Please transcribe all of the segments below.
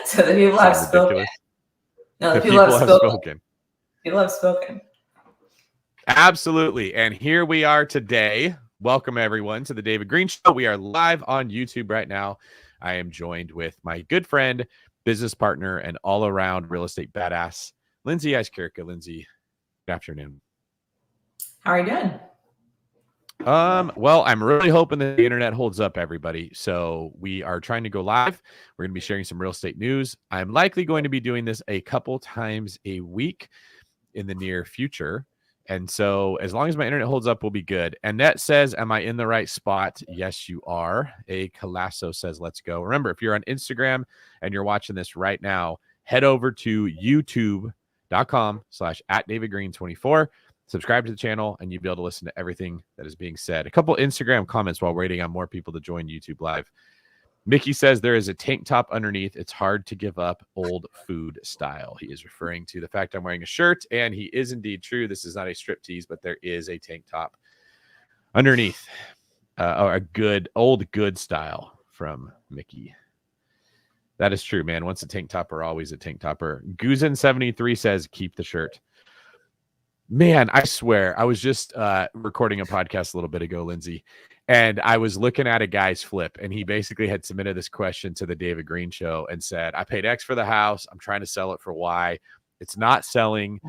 So the people have spoken. Ridiculous. No, the people have spoken. People have spoken. Absolutely. And here we are today. Welcome, everyone, to the David Greene Show. We are live on YouTube right now. I am joined with my good friend, business partner, and all-around real estate badass, Lindsey Iskierka. Lindsey, good afternoon. How are you doing? Well, I'm really hoping that the internet holds up, everybody. So we are trying to go live. We're going to be sharing some real estate news. I'm likely going to be doing this a couple times a week in the near future. And so as long as my internet holds up, we'll be good. Annette says, am I in the right spot? Yes, you are. A Colasso says, let's go. Remember, if you're on Instagram and you're watching this right now, head over to youtube.com/@DavidGreene24. Subscribe to the channel, and you'll be able to listen to everything that is being said. A couple Instagram comments while waiting on more people to join YouTube Live. Mickey says there is a tank top underneath. It's hard to give up old food style. He is referring to the fact I'm wearing a shirt, and he is indeed true. This is not a strip tease, but there is a tank top underneath. Or a good, old good style from Mickey. That is true, man. Once a tank topper, always a tank topper. Guzin73 says, keep the shirt. Man, I swear, I was just recording a podcast a little bit ago, Lindsey, and I was looking at a guy's flip, and he basically had submitted this question to the David Greene Show and said, I paid X for the house. I'm trying to sell it for Y. It's not selling.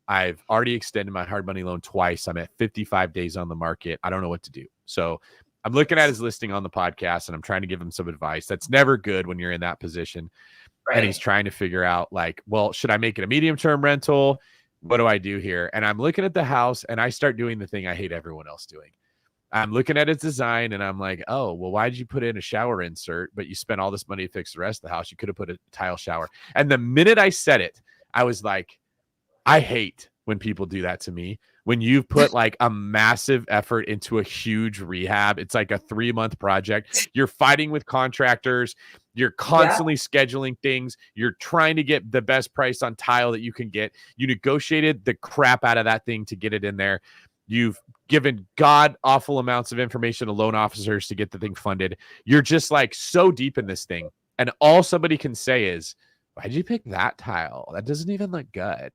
I've already extended my hard money loan twice. I'm at 55 days on the market. I don't know what to do. So I'm looking at his listing on the podcast, and I'm trying to give him some advice. That's never good when you're in that position. Right. And he's trying to figure out, like, well, should I make it a medium-term rental? What do I do here? And I'm looking at the house, and I start doing the thing I hate everyone else doing. I'm looking at its design, and I'm like, oh, well, why did you put in a shower insert, but you spent all this money to fix the rest of the house? You could have put a tile shower. And the minute I said it, I was like, I hate when people do that to me. When you've put like a massive effort into a huge rehab, it's like a 3-month project. You're fighting with contractors. You're constantly scheduling things. You're trying to get the best price on tile that you can get. You negotiated the crap out of that thing to get it in there. You've given god awful amounts of information to loan officers to get the thing funded. You're just like so deep in this thing. And all somebody can say is, why did you pick that tile? That doesn't even look good.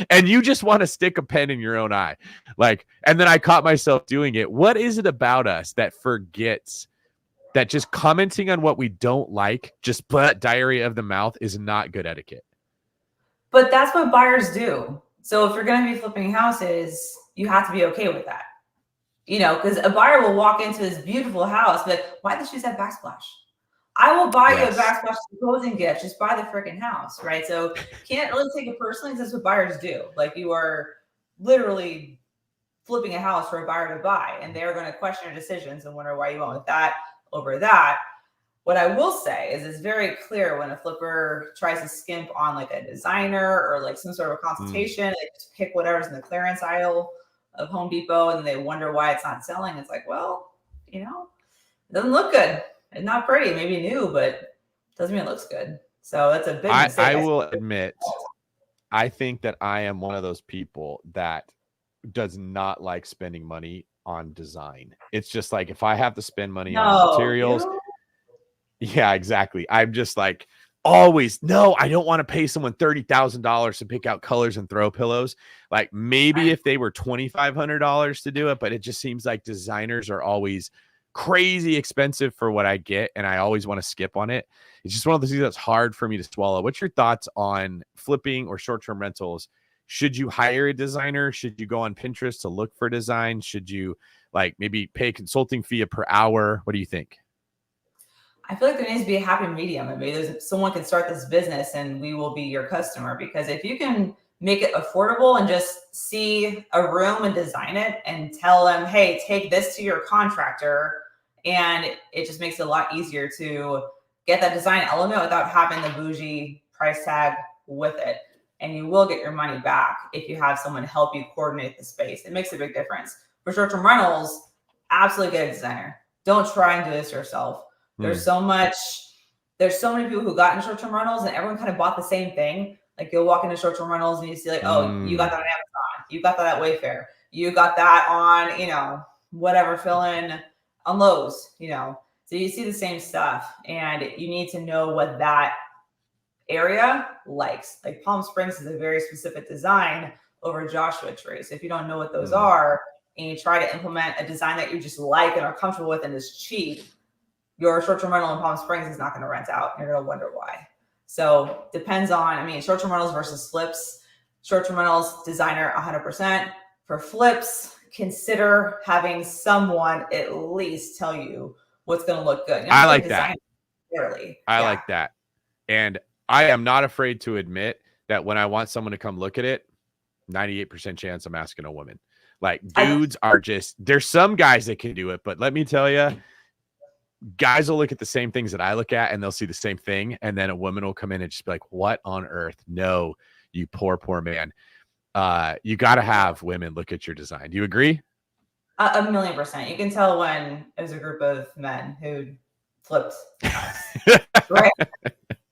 And you just want to stick a pen in your own eye. Like, and then I caught myself doing it. What is it about us that forgets that just commenting on what we don't like, just diarrhea of the mouth, is not good etiquette? But that's what buyers do. So if you're going to be flipping houses, you have to be okay with that. You know, because a buyer will walk into this beautiful house, but why does she have backsplash? I will buy you a backsplash as a closing gift. Just buy the freaking house, right? So can't really take it personally, because that's what buyers do. Like, you are literally flipping a house for a buyer to buy, and they're going to question your decisions and wonder why you went with that over that. What I will say is it's very clear when a flipper tries to skimp on like a designer or like some sort of consultation, they just pick whatever's in the clearance aisle of Home Depot, and they wonder why it's not selling. It's like, well, you know, it doesn't look good. It's not pretty, maybe new, but doesn't mean it looks good. So that's a big mistake. I will admit, I think that I am one of those people that does not like spending money on design. It's just like, if I have to spend money on materials. Yeah, exactly. I'm just like, always, no, I don't want to pay someone $30,000 to pick out colors and throw pillows. Like, maybe if they were $2,500 to do it, but it just seems like designers are always crazy expensive for what I get, and I always want to skip on it. It's just one of those things that's hard for me to swallow. What's your thoughts on flipping or short-term rentals? Should you hire a designer? Should you go on Pinterest to look for design? Should you like maybe pay a consulting fee per hour? What do you think? I feel like there needs to be a happy medium. I mean, someone can start this business and we will be your customer, because if you can make it affordable and just see a room and design it and tell them, hey, take this to your contractor, and it just makes it a lot easier to get that design element without having the bougie price tag with it. And you will get your money back if you have someone help you coordinate the space. It makes a big difference. For short-term rentals, absolutely get a designer. Don't try and do this yourself. There's so many people who got in short-term rentals and everyone kind of bought the same thing. Like, you'll walk into short-term rentals and you see like, oh, you got that on Amazon. You got that at Wayfair. You got that on, you know, whatever, fill in on Lowe's, you know. So you see the same stuff, and you need to know what that area likes. Like Palm Springs is a very specific design over Joshua Tree. So if you don't know what those are and you try to implement a design that you just like and are comfortable with and is cheap, your short-term rental in Palm Springs is not going to rent out. You're going to wonder why. So depends on, I mean, short-term rentals versus flips. Short-term rentals, designer 100%. For flips, consider having someone at least tell you what's going to look good. I like that. I like that. And I am not afraid to admit that when I want someone to come look at it, 98% chance I'm asking a woman. Like dudes are just, there's some guys that can do it, but let me tell you, guys will look at the same things that I look at and they'll see the same thing. And then a woman will come in and just be like, what on earth? No, you poor man. You got to have women look at your design. Do you agree? 1,000,000%. You can tell when it was a group of men who flipped the house, right?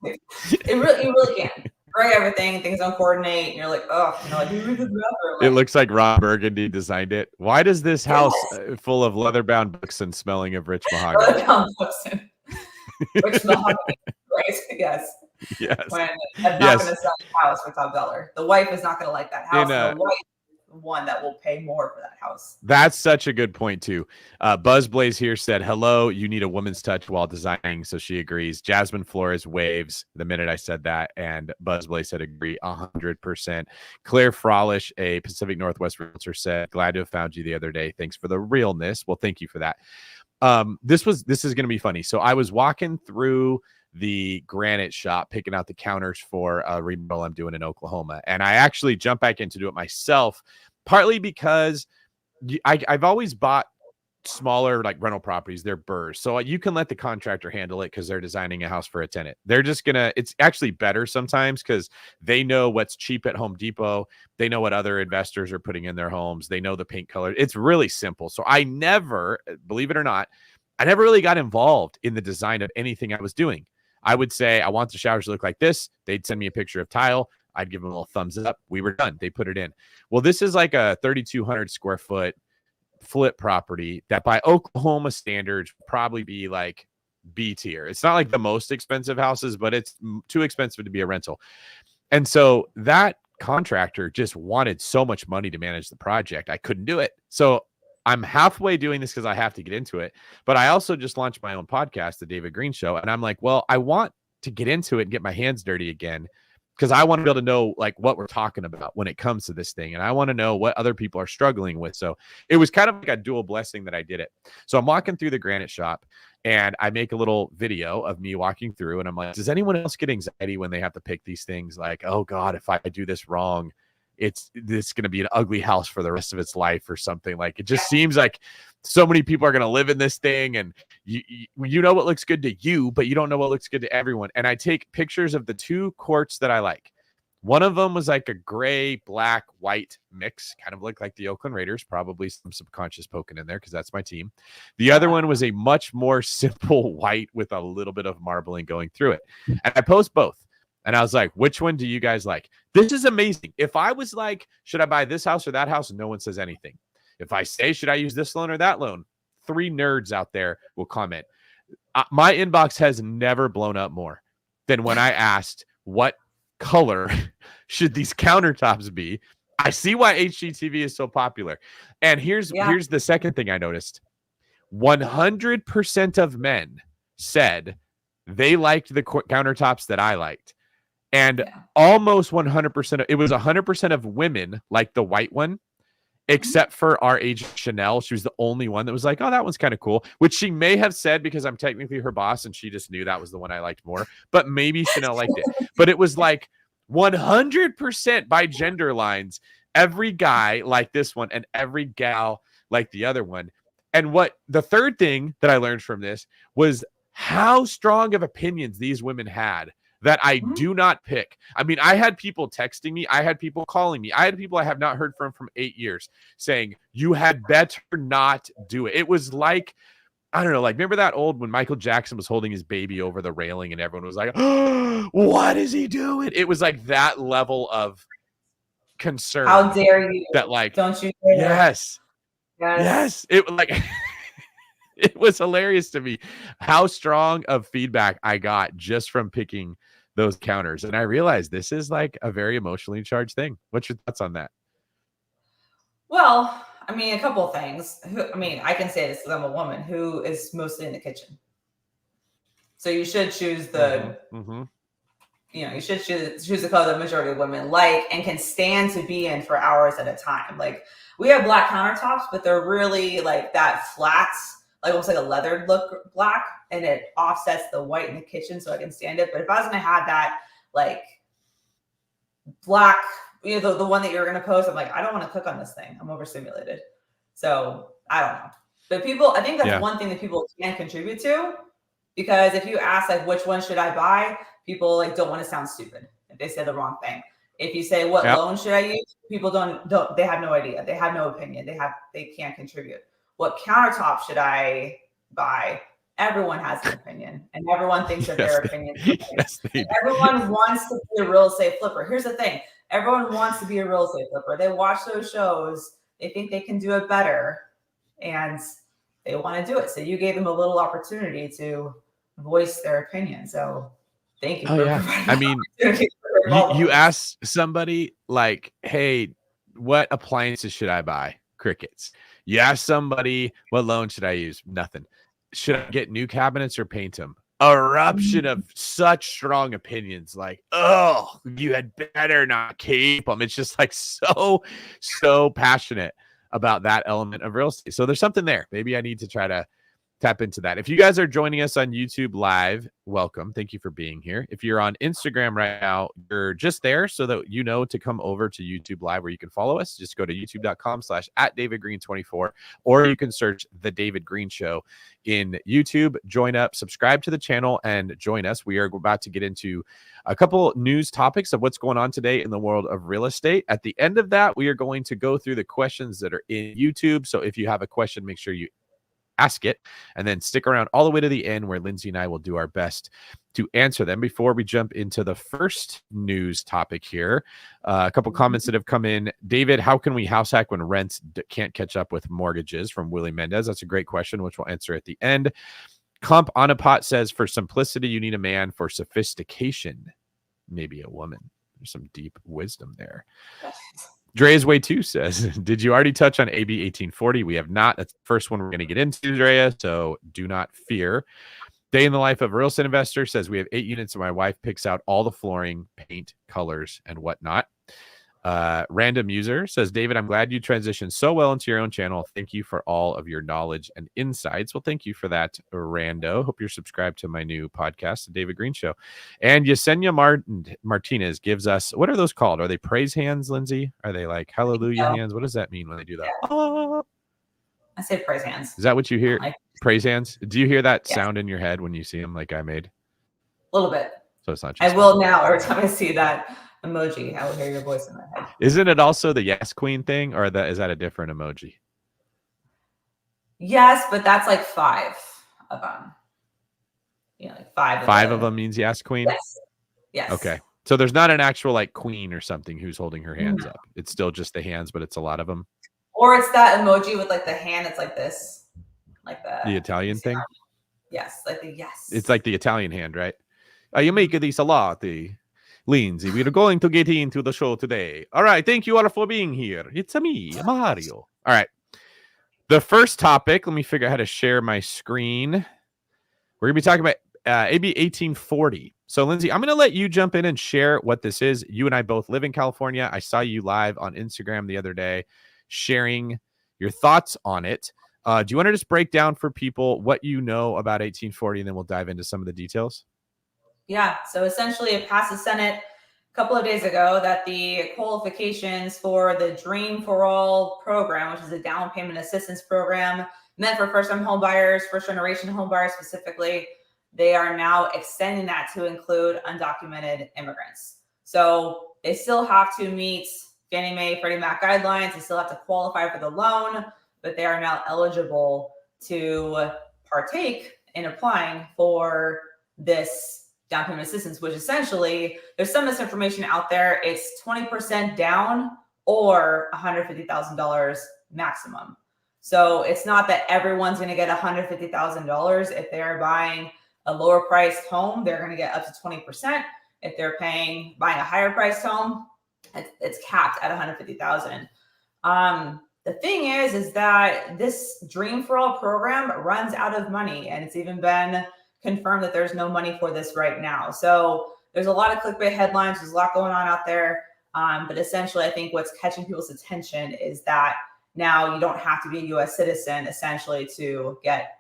You really can. Right, everything, things don't coordinate, and you're like, oh, like, who read this bathroom? It looks like Ron Burgundy designed it. Why does this house full of leather-bound books and smelling of rich mahogany? Leather-bound books and rich mahogany, right? Yes. When I'm not going to sell the house for top dollar. The wife is not going to like that house. The wife is one that will pay more for that house. That's such a good point too. Buzzblaze here said, hello, you need a woman's touch while designing. So she agrees. Jasmine Flores waves the minute I said that. And Buzzblaze said, agree 100%. Claire Frolish, a Pacific Northwest realtor, said, glad to have found you the other day. Thanks for the realness. Well, thank you for that. This is going to be funny. So I was walking through the granite shop, picking out the counters for a remodel I'm doing in Oklahoma. And I actually jumped back in to do it myself, partly because I've always bought smaller like rental properties. They're burrs. So you can let the contractor handle it because they're designing a house for a tenant. They're just it's actually better sometimes because they know what's cheap at Home Depot. They know what other investors are putting in their homes. They know the paint color. It's really simple. So I never, believe it or not, I never really got involved in the design of anything I was doing. I would say, I want the showers to look like this. They'd send me a picture of tile. I'd give them a little thumbs up. We were done. They put it in. Well, this is like a 3,200 square foot flip property that by Oklahoma standards would probably be like B tier. It's not like the most expensive houses, but it's too expensive to be a rental. And so that contractor just wanted so much money to manage the project. I couldn't do it. So I'm halfway doing this because I have to get into it. But I also just launched my own podcast, The David Greene Show. And I'm like, well, I want to get into it and get my hands dirty again because I want to be able to know like what we're talking about when it comes to this thing. And I want to know what other people are struggling with. So it was kind of like a dual blessing that I did it. So I'm walking through the granite shop and I make a little video of me walking through and I'm like, does anyone else get anxiety when they have to pick these things? Like, oh God, if I do this wrong, it's going to be an ugly house for the rest of its life or something. Like, it just seems like so many people are going to live in this thing and you know what looks good to you, but you don't know what looks good to everyone. And I take pictures of the two courts that I like. One of them was like a gray, black, white mix, kind of looked like the Oakland Raiders, probably some subconscious poking in there because that's my team. The other one was a much more simple white with a little bit of marbling going through it. And I post both. And I was like, which one do you guys like? This is amazing. If I was like, should I buy this house or that house? No one says anything. If I say, should I use this loan or that loan? 3 nerds out there will comment. My inbox has never blown up more than when I asked, what color should these countertops be? I see why HGTV is so popular. And here's the second thing I noticed. 100% of men said they liked the countertops that I liked. And almost 100%, it was 100% of women like the white one, except for our agent Chanel. She was the only one that was like, oh, that one's kind of cool, which she may have said because I'm technically her boss and she just knew that was the one I liked more. But maybe Chanel liked it. But it was like 100% by gender lines. Every guy liked this one and every gal liked the other one. And what the third thing that I learned from this was how strong of opinions these women had that I do not pick. I mean, I had people texting me. I had people calling me. I had people I have not heard from 8 years saying, you had better not do it. It was like, I don't know, like, remember that old when Michael Jackson was holding his baby over the railing and everyone was like, oh, what is he doing? It was like that level of concern. How dare you? That like, don't you dare. Yes. It like... It was hilarious to me how strong of feedback I got just from picking those counters. And I realized this is like a very emotionally charged thing. What's your thoughts on that? Well, I mean, a couple of things. I can say this because I'm a woman who is mostly in the kitchen. So you should choose the, you should choose the color the majority of women like and can stand to be in for hours at a time. Like we have black countertops, but they're really like that flat, like almost like a leathered look black, and it offsets the white in the kitchen so I can stand it. But if I was gonna have that like black, the one that you're gonna post, I'm like, I don't want to cook on this thing. I'm overstimulated. So I don't know. But I think that's one thing that people can contribute to, because if you ask like which one should I buy, people like don't want to sound stupid if they say the wrong thing. If you say what loan should I use, people don't they have no idea. They have no opinion. They can't contribute. What countertop should I buy? Everyone has an opinion, and everyone thinks that their opinion is right. Everyone wants to be a real estate flipper. Here's the thing. Everyone wants to be a real estate flipper. They watch those shows. They think they can do it better, and they want to do it. So you gave them a little opportunity to voice their opinion. So thank you. I mean, you ask somebody like, hey, what appliances should I buy? Crickets. You ask somebody, what loan should I use? Nothing. Should I get new cabinets or paint them? Eruption of such strong opinions. Like, oh, you had better not keep them. It's just like so passionate about that element of real estate. So there's something there. Maybe I need to try to tap into that. If you guys are joining us on YouTube live, welcome. Thank you for being here. If you're on Instagram right now, you're just there so that you know to come over to YouTube live where you can follow us. Just go to youtube.com/@DavidGreene24, or you can search The David Greene Show in YouTube. Join up, subscribe to the channel, and join us. We are about to get into a couple news topics of what's going on today in the world of real estate. At the end of that, we are going to go through the questions that are in YouTube. So if you have a question, make sure you ask it, and then stick around all the way to the end where Lindsey and I will do our best to answer them. Before we jump into the first news topic here, a couple comments that have come in. David, how can we house hack when rents can't catch up with mortgages? From Willie Mendez. That's a great question, which we'll answer at the end. Comp on a pot says, for simplicity, you need a man. For sophistication, maybe a woman. There's some deep wisdom there. Drea's Way 2 says, did you already touch on AB 1840? We have not. That's the first one we're going to get into, Drea, so do not fear. Day in the Life of a Real Estate Investor says, we have 8 units and my wife picks out all the flooring, paint, colors, and whatnot. Random User says, David, I'm glad you transitioned so well into your own channel. Thank you for all of your knowledge and insights. Well, thank you for that, Rando. Hope you're subscribed to my new podcast, The David Greene Show. And Yesenia Martinez gives us, what are those called? Are they praise hands, Lindsey? Are they like hallelujah hands? What does that mean when they do that? Oh. I say praise hands. Is that what you hear? Praise hands? Do you hear that sound in your head when you see them like I made? A little bit. So it's not just I will now every time I see that emoji, I will hear your voice in my head. Isn't it also the yes queen thing, or is that a different emoji? Yes, but that's like 5 of them. Like 5. 5 of them means yes queen? Yes. Okay. So there's not an actual like queen or something who's holding her hands up. It's still just the hands, but it's a lot of them. Or it's that emoji with like the hand that's like this. Like the Italian thing? Yes, like the yes. It's like the Italian hand, right? You make this a lot, Lindsey. We're going to get into the show today. All right. Thank you all for being here. It's me, Mario. All right. The first topic, let me figure out how to share my screen. We're going to be talking about AB 1840. So, Lindsey, I'm going to let you jump in and share what this is. You and I both live in California. I saw you live on Instagram the other day sharing your thoughts on it. Do you want to just break down for people what you know about 1840, and then we'll dive into some of the details? Yeah. So essentially it passed the Senate a couple of days ago that the qualifications for the Dream for All program, which is a down payment assistance program meant for first-time home buyers, first-generation home buyers specifically, they are now extending that to include undocumented immigrants. So they still have to meet Fannie Mae, Freddie Mac guidelines. They still have to qualify for the loan, but they are now eligible to partake in applying for this down payment assistance, which essentially, there's some misinformation out there. It's 20% down or $150,000 maximum. So it's not that everyone's going to get $150,000. If they're buying a lower priced home, they're going to get up to 20%. If they're buying a higher priced home, it's capped at 150,000. The thing is that this Dream for All program runs out of money, and it's even been confirmed that there's no money for this right now. So there's a lot of clickbait headlines. There's a lot going on out there. But essentially, I think what's catching people's attention is that now you don't have to be a U.S. citizen essentially to get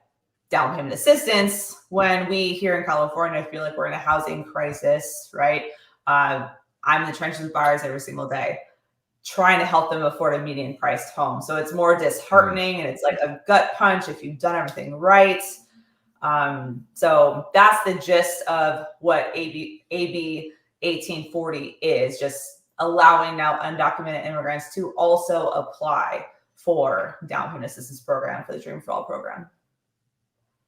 down payment assistance, when we here in California feel like we're in a housing crisis, right? I'm in the trenches with buyers every single day, trying to help them afford a median priced home. So it's more disheartening, and it's like a gut punch if you've done everything right. So that's the gist of what AB 1840 is, just allowing now undocumented immigrants to also apply for down payment assistance program for the Dream for All program.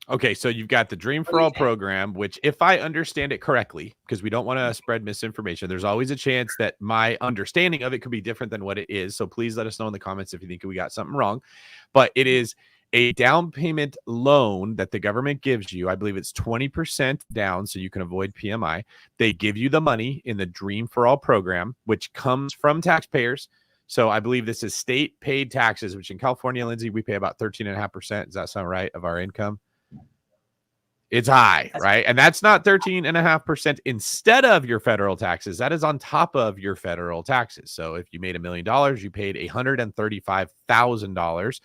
Okay, so you've got the Dream for All program, which, if I understand it correctly, because we don't want to spread misinformation, there's always a chance that my understanding of it could be different than what it is. So please let us know in the comments if you think we got something wrong. But it is a down payment loan that the government gives you. I believe it's 20% down, so you can avoid PMI. They give you the money in the Dream for All program, which comes from taxpayers. So I believe this is state paid taxes, which in California, Lindsey, we pay about 13.5%. Does that sound right, of our income? It's high, right? And that's not 13.5% instead of your federal taxes. That is on top of your federal taxes. So if you made $1 million, you paid $135,000.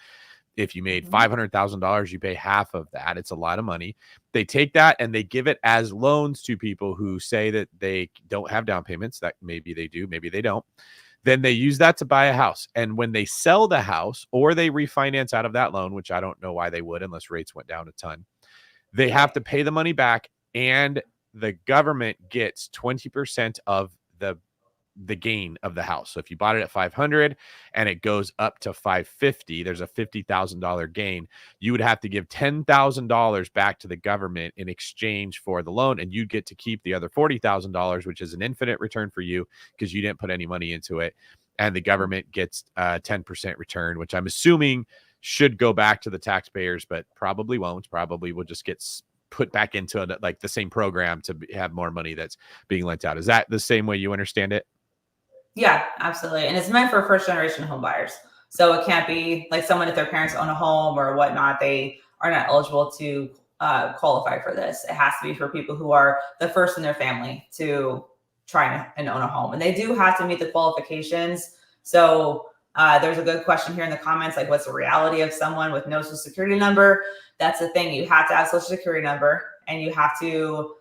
If you made $500,000, you pay half of that. It's a lot of money. They take that and they give it as loans to people who say that they don't have down payments. That maybe they do, maybe they don't. Then they use that to buy a house. And when they sell the house or they refinance out of that loan, which I don't know why they would unless rates went down a ton, they have to pay the money back, and the government gets 20% of the gain of the house. So if you bought it at 500 and it goes up to 550, there's a $50,000 gain. You would have to give $10,000 back to the government in exchange for the loan, and you'd get to keep the other $40,000, which is an infinite return for you because you didn't put any money into it. And the government gets 10% return, which I'm assuming should go back to the taxpayers, but probably won't. Probably will just get put back into like the same program to have more money that's being lent out. Is that the same way you understand it? Yeah, absolutely. And it's meant for first generation home buyers. So it can't be like someone, if their parents own a home or whatnot, they are not eligible to qualify for this. It has to be for people who are the first in their family to try and own a home. And they do have to meet the qualifications. So there's a good question here in the comments, like, what's the reality of someone with no social security number? That's the thing. You have to have a social security number, and you have to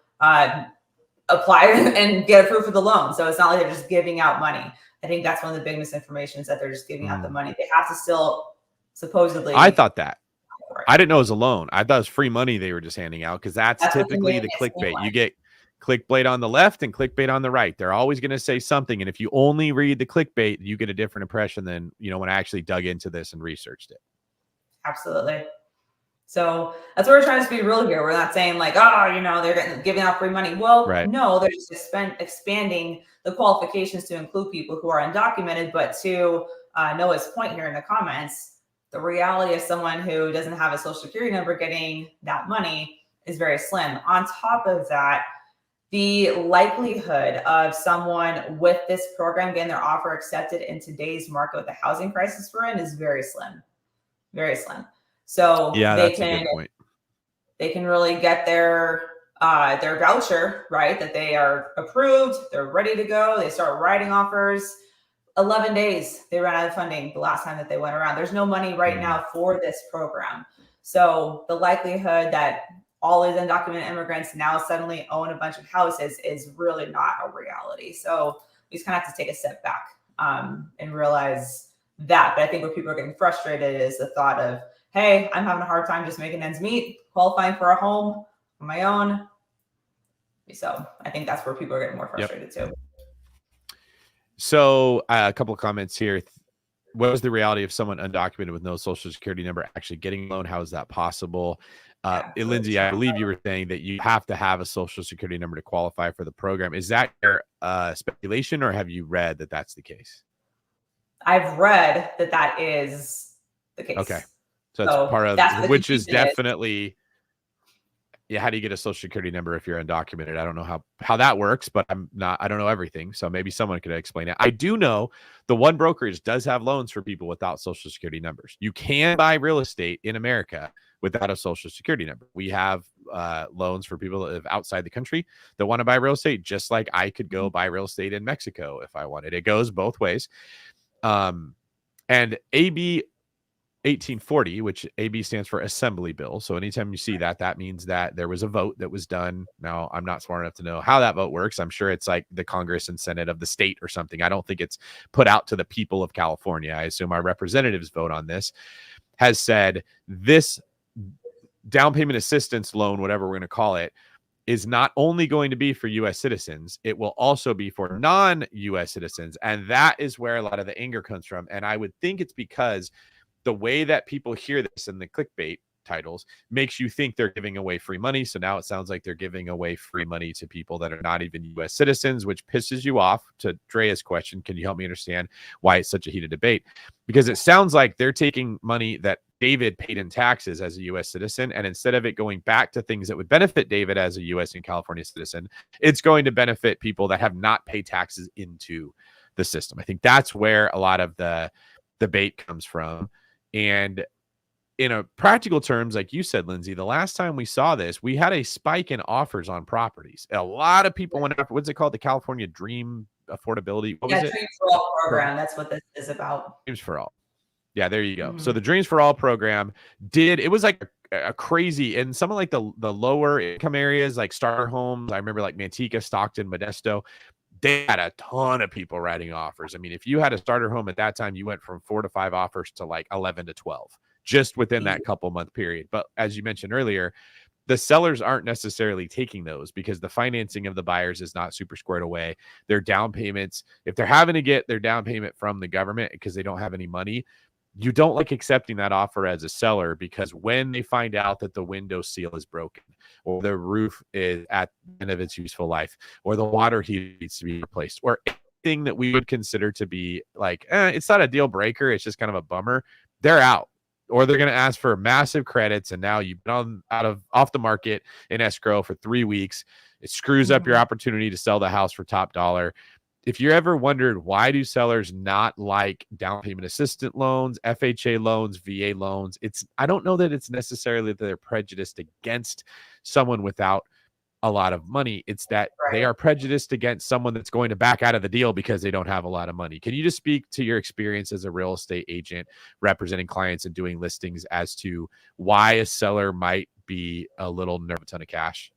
apply and get approved for the loan. So it's not like they're just giving out money. I think that's one of the big misinformations, that they're just giving out the money. They have to still supposedly. I thought that. I didn't know it was a loan. I thought it was free money they were just handing out, because that's typically the clickbait. You get clickbait on the left and clickbait on the right. They're always going to say something. And if you only read the clickbait, you get a different impression than, when I actually dug into this and researched it. Absolutely. So that's what we're trying to be real here. We're not saying like, they're giving out free money. Well, right. No, they're just expanding the qualifications to include people who are undocumented. But to Noah's point here in the comments, the reality of someone who doesn't have a social security number getting that money is very slim. On top of that, the likelihood of someone with this program getting their offer accepted in today's market with the housing crisis we're in is very slim, very slim. So yeah, that's a good point. They can really get their voucher, right? That they are approved, they're ready to go. They start writing offers. 11 days, they ran out of funding the last time that they went around. There's no money right now for this program. So the likelihood that all these undocumented immigrants now suddenly own a bunch of houses is really not a reality. So we just kind of have to take a step back and realize that. But I think where people are getting frustrated is the thought of, hey, I'm having a hard time just making ends meet, qualifying for a home on my own. So I think that's where people are getting more frustrated too. So a couple of comments here. What was the reality of someone undocumented with no social security number actually getting a loan? How is that possible? Lindsey, I believe you were saying that you have to have a social security number to qualify for the program. Is that your speculation, or have you read that that's the case? I've read that that is the case. Okay. So it's part of, which is definitely, how do you get a social security number if you're undocumented? I don't know how that works, but I don't know everything. So maybe someone could explain it. I do know the One Brokerage does have loans for people without social security numbers. You can buy real estate in America without a social security number. We have loans for people that live outside the country that want to buy real estate, just like I could go buy real estate in Mexico if I wanted. It goes both ways. And AB 1840, which AB stands for Assembly Bill. So anytime you see that, that means that there was a vote that was done. Now, I'm not smart enough to know how that vote works. I'm sure it's like the Congress and Senate of the state or something. I don't think it's put out to the people of California. I assume our representatives vote on this, has said this down payment assistance loan, whatever we're going to call it, is not only going to be for U.S. citizens, it will also be for non-U.S. citizens. And that is where a lot of the anger comes from. And I would think it's because the way that people hear this in the clickbait titles makes you think they're giving away free money. So now it sounds like they're giving away free money to people that are not even U.S. citizens, which pisses you off. To Drea's question, can you help me understand why it's such a heated debate? Because it sounds like they're taking money that David paid in taxes as a U.S. citizen, and instead of it going back to things that would benefit David as a U.S. and California citizen, it's going to benefit people that have not paid taxes into the system. I think that's where a lot of the debate comes from. And in a practical terms, like you said, Lindsey, the last time we saw this, we had a spike in offers on properties. A lot of people went after, what's it called? The California Dream Affordability. What was it? Dreams for All program. That's what this is about. Dreams for All. Yeah, there you go. Mm-hmm. So the Dreams for All program it was like a crazy, in some of like the lower income areas, like starter homes. I remember like Manteca, Stockton, Modesto. They had a ton of people writing offers. I mean, if you had a starter home at that time, you went from 4 to 5 offers to like 11 to 12 just within that couple month period. But as you mentioned earlier, the sellers aren't necessarily taking those because the financing of the buyers is not super squared away. Their down payments, if they're having to get their down payment from the government because they don't have any money, you don't like accepting that offer as a seller, because when they find out that the window seal is broken or the roof is at the end of its useful life or the water heater needs to be replaced or anything that we would consider to be like, it's not a deal breaker, it's just kind of a bummer, they're out. Or they're going to ask for massive credits, and now you've been off the market in escrow for 3 weeks. It screws up your opportunity to sell the house for top dollar. If you ever wondered why do sellers not like down payment assistance loans, FHA loans, VA loans, I don't know that it's necessarily that they're prejudiced against someone without a lot of money. It's that they are prejudiced against someone that's going to back out of the deal because they don't have a lot of money. Can you just speak to your experience as a real estate agent representing clients and doing listings as to why a seller might be a little nervous of a ton of cash?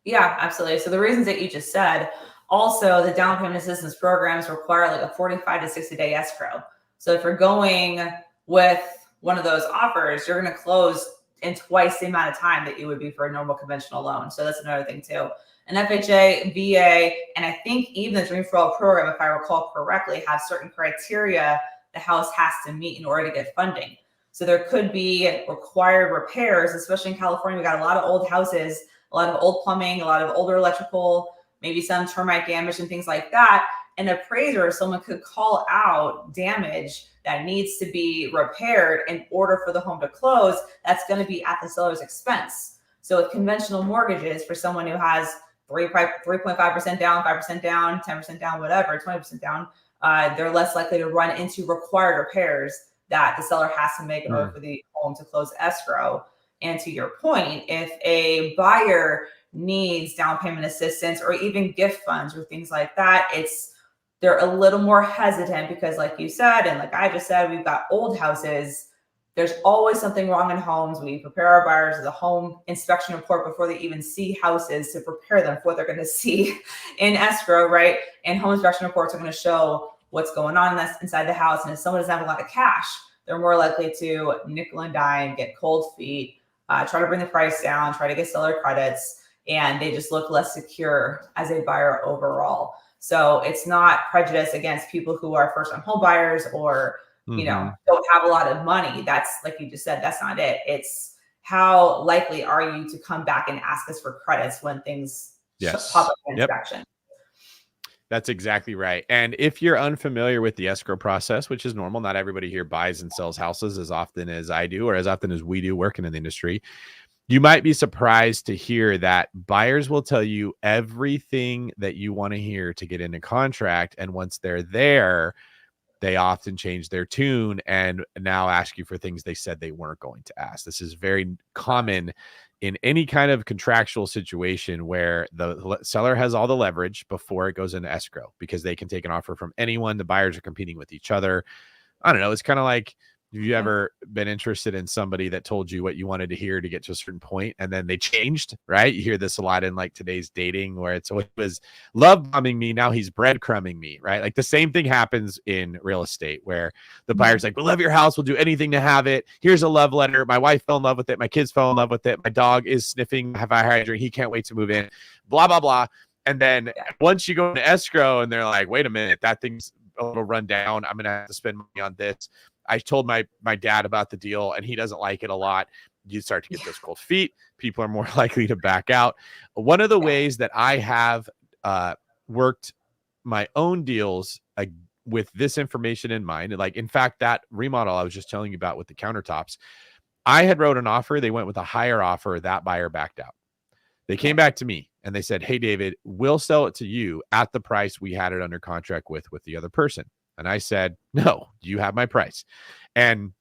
Yeah, absolutely. So the reasons that you just said, also the down payment assistance programs require like a 45 to 60 day escrow. So if you're going with one of those offers, you're going to close in twice the amount of time that you would be for a normal conventional loan. So that's another thing too. An FHA, VA, and I think even the Dream for All program, if I recall correctly, have certain criteria the house has to meet in order to get funding. So there could be required repairs, especially in California. We got a lot of old houses, a lot of old plumbing, a lot of older electrical, maybe some termite damage and things like that. An appraiser, someone could call out damage that needs to be repaired in order for the home to close. That's going to be at the seller's expense. So with conventional mortgages, for someone who has 3.5% down, 5% down, 10% down, whatever, 20% down, they're less likely to run into required repairs that the seller has to make in order for the home to close escrow. And to your point, if a buyer needs down payment assistance or even gift funds or things like that, they're a little more hesitant because, like you said, and like I just said, we've got old houses. There's always something wrong in homes. We prepare our buyers with a home inspection report before they even see houses to prepare them for what they're going to see in escrow, right? And home inspection reports are going to show what's going on inside the house. And if someone doesn't have a lot of cash, they're more likely to nickel and dime, get cold feet, try to bring the price down, try to get seller credits, and they just look less secure as a buyer overall. So it's not prejudice against people who are first-time home buyers or, don't have a lot of money. That's, like you just said, that's not it. It's how likely are you to come back and ask us for credits when things pop up in inspection. That's exactly right. And if you're unfamiliar with the escrow process, which is normal, not everybody here buys and sells houses as often as I do or as often as we do working in the industry. You might be surprised to hear that buyers will tell you everything that you want to hear to get into contract. And once they're there, they often change their tune and now ask you for things they said they weren't going to ask. This is very common in any kind of contractual situation where the seller has all the leverage before it goes into escrow because they can take an offer from anyone. The buyers are competing with each other. I don't know. It's kind of like, have you ever been interested in somebody that told you what you wanted to hear to get to a certain point and then they changed, right? You hear this a lot in like today's dating where it was love bombing me. Now he's breadcrumbing me, right? Like the same thing happens in real estate where the buyer's like, we love your house. We'll do anything to have it. Here's a love letter. My wife fell in love with it. My kids fell in love with it. My dog is sniffing fire hydrant. He can't wait to move in, blah, blah, blah. And then once you go into escrow and they're like, wait a minute, that thing's a little run down. I'm going to have to spend money on this. I told my dad about the deal and he doesn't like it a lot. You start to get those cold feet. People are more likely to back out. One of the ways that I have worked my own deals with this information in mind, like in fact, that remodel I was just telling you about with the countertops, I had wrote an offer. They went with a higher offer. That buyer backed out. They came back to me and they said, hey, David, we'll sell it to you at the price we had it under contract with the other person. And I said, no, you have my price. And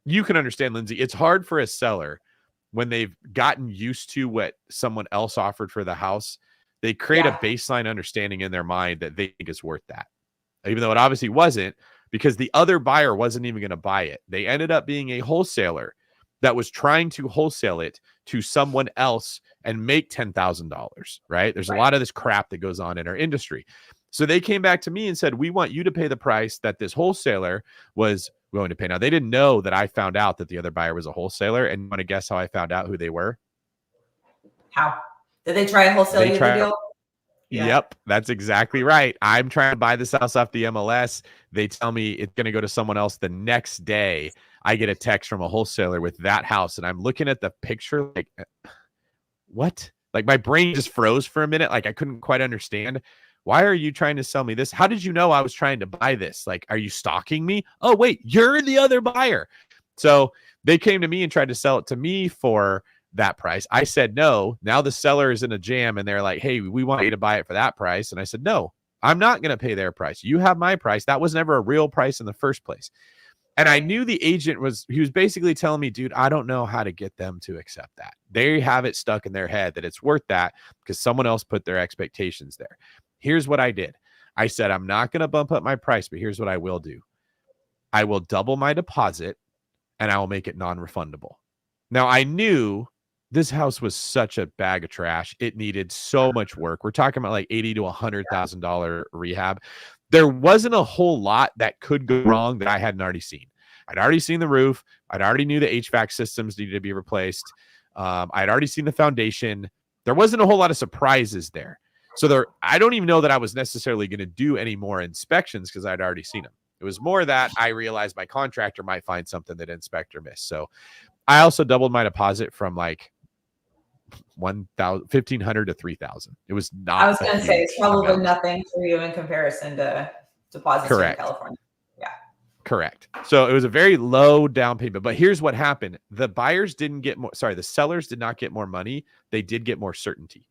you can understand, Lindsey, it's hard for a seller when they've gotten used to what someone else offered for the house. They create a baseline understanding in their mind that they think is worth that, even though it obviously wasn't, because the other buyer wasn't even going to buy it. They ended up being a wholesaler that was trying to wholesale it to someone else and make $10,000, right? There's a lot of this crap that goes on in our industry. So they came back to me and said, we want you to pay the price that this wholesaler was willing to pay. Now, they didn't know that I found out that the other buyer was a wholesaler. And you want to guess how I found out who they were? How? Did they try and wholesale you the deal? Yep, that's exactly right. I'm trying to buy this house off the MLS. They tell me it's going to go to someone else the next day. I get a text from a wholesaler with that house. And I'm looking at the picture like, what? Like my brain just froze for a minute. Like I couldn't quite understand. Why are you trying to sell me this? How did you know I was trying to buy this? Like, are you stalking me? Oh, wait, you're the other buyer. So they came to me and tried to sell it to me for that price. I said, no. Now the seller is in a jam and they're like, hey, we want you to buy it for that price. And I said, no, I'm not going to pay their price. You have my price. That was never a real price in the first place. And I knew the agent was basically telling me, dude, I don't know how to get them to accept that. They have it stuck in their head that it's worth that because someone else put their expectations there. Here's what I did. I said, I'm not going to bump up my price, but here's what I will do. I will double my deposit and I will make it non-refundable. Now, I knew this house was such a bag of trash. It needed so much work. We're talking about like $80,000 to $100,000 rehab. There wasn't a whole lot that could go wrong that I hadn't already seen. I'd already seen the roof. I'd already knew the HVAC systems needed to be replaced. I'd already seen the foundation. There wasn't a whole lot of surprises there. So I don't even know that I was necessarily going to do any more inspections because I'd already seen them. It was more that I realized my contractor might find something that inspector missed. So I also doubled my deposit from like $1,500 to $3,000. It was not. I was going to say it's probably nothing for you in comparison to deposits in California. Yeah. Correct. So it was a very low down payment. But here's what happened. The buyers didn't get more. Sorry, the sellers did not get more money. They did get more certainty.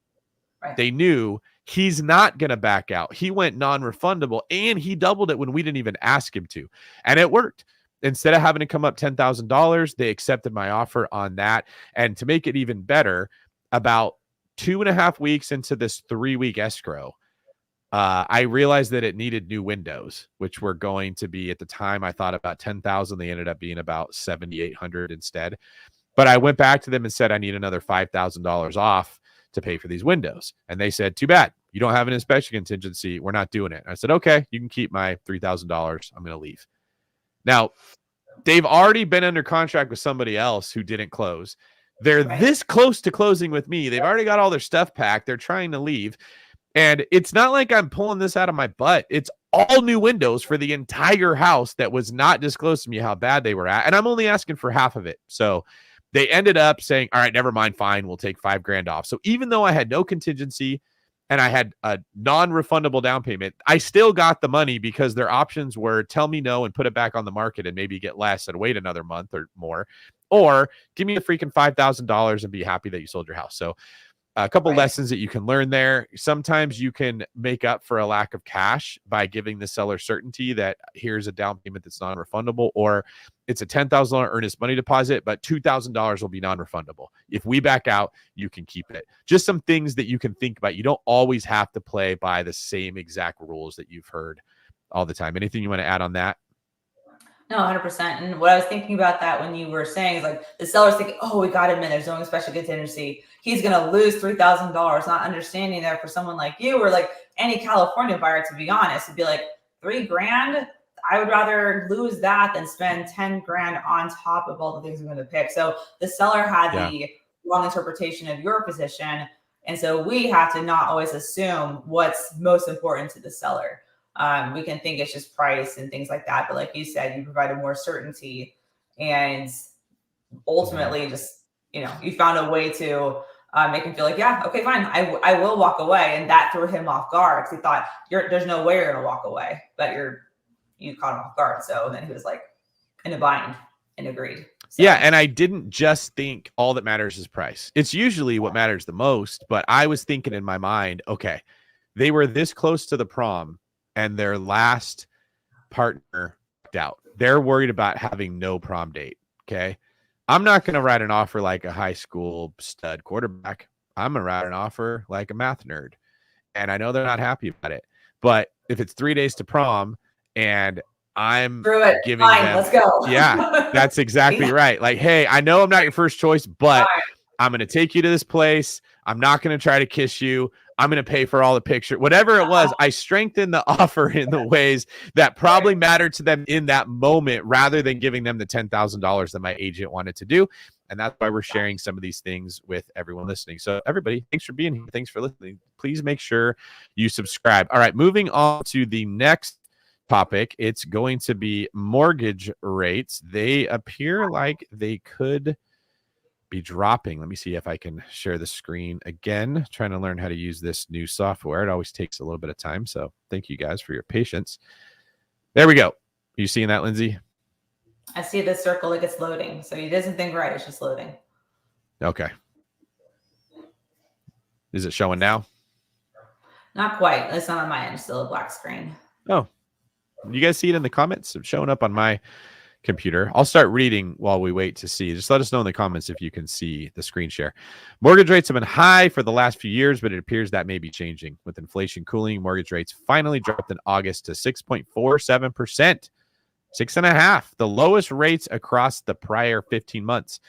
Right. They knew he's not going to back out. He went non-refundable and he doubled it when we didn't even ask him to. And it worked. Instead of having to come up $10,000, they accepted my offer on that. And to make it even better, about 2.5 weeks into this 3-week escrow, I realized that it needed new windows, which were going to be, at the time, I thought about $10,000. They ended up being about $7,800 instead. But I went back to them and said, I need another $5,000 off to pay for these windows. And they said, too bad. You don't have an inspection contingency. We're not doing it. And I said, okay, you can keep my $3,000. I'm going to leave. Now, they've already been under contract with somebody else who didn't close. They're this close to closing with me. They've already got all their stuff packed. They're trying to leave. And it's not like I'm pulling this out of my butt. It's all new windows for the entire house that was not disclosed to me how bad they were at. And I'm only asking for half of it. So they ended up saying, all right, never mind. Fine. We'll take $5,000 off. So even though I had no contingency and I had a non-refundable down payment, I still got the money because their options were tell me no and put it back on the market and maybe get less and wait another month or more, or give me the freaking $5,000 and be happy that you sold your house. So a couple lessons that you can learn there. Sometimes you can make up for a lack of cash by giving the seller certainty that here's a down payment that's non-refundable, or it's a $10,000 earnest money deposit, but $2,000 will be non-refundable. If we back out, you can keep it. Just some things that you can think about. You don't always have to play by the same exact rules that you've heard all the time. Anything you want to add on that? No, 100%. And what I was thinking about that when you were saying is like the seller's thinking, oh, we got him in. There's no special contingency. He's going to lose $3,000, not understanding that for someone like you or like any California buyer, to be honest, it'd be like $3,000. I would rather lose that than spend 10 grand on top of all the things I'm going to pick. So the seller had the wrong interpretation of your position. And so we have to not always assume what's most important to the seller. We can think it's just price and things like that. But like you said, you provided more certainty and ultimately just, you found a way to make him feel like, yeah, okay, fine. I will walk away. And that threw him off guard because he thought there's no way you're going to walk away, but you caught him off guard. So then he was like in a bind and agreed. So. Yeah. And I didn't just think all that matters is price. It's usually what matters the most, but I was thinking in my mind, okay, they were this close to the prom and their last partner out. They're worried about having no prom date. Okay. I'm not going to write an offer like a high school stud quarterback. I'm going to write an offer like a math nerd. And I know they're not happy about it. But if it's 3 days to prom and I'm giving them, let's go. Yeah, that's exactly right. Like, hey, I know I'm not your first choice, but I'm going to take you to this place. I'm not going to try to kiss you. I'm going to pay for all the picture, whatever it was. I strengthened the offer in the ways that probably mattered to them in that moment, rather than giving them the $10,000 that my agent wanted to do. And that's why we're sharing some of these things with everyone listening. So everybody, thanks for being here. Thanks for listening. Please make sure you subscribe. All right, moving on to the next topic. It's going to be mortgage rates. They appear like they could be dropping. Let me see if I can share the screen again. Trying to learn how to use this new software. It always takes a little bit of time. So thank you guys for your patience. There we go. Are you seeing that, Lindsay? I see the circle like it's loading. So he doesn't think right. It's just loading. Okay. Is it showing now? Not quite. It's not on my end. Still a black screen. Oh, you guys see it in the comments? It's showing up on my computer. I'll start reading while we wait to see. Just let us know in the comments if you can see the screen share. Mortgage rates have been high for the last few years, but it appears that may be changing. With inflation cooling, mortgage rates finally dropped in August to 6.47%. 6.5%, the lowest rates across the prior 15 months.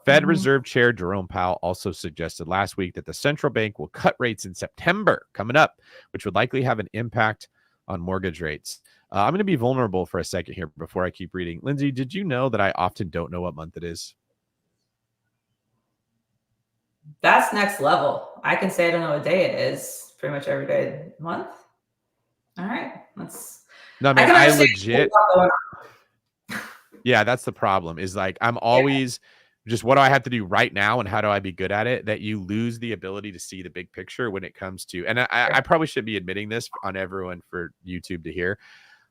Fed Reserve Chair Jerome Powell also suggested last week that the central bank will cut rates in September coming up, which would likely have an impact on mortgage rates. I'm going to be vulnerable for a second here before I keep reading. Lindsay, did you know that I often don't know what month it is? That's next level. I can say I don't know what day it is pretty much every day month. All right. No, man, I legit. Yeah, that's the problem is like I'm always just what do I have to do right now and how do I be good at it, that you lose the ability to see the big picture when it comes to, and I probably should be admitting this on everyone for YouTube to hear.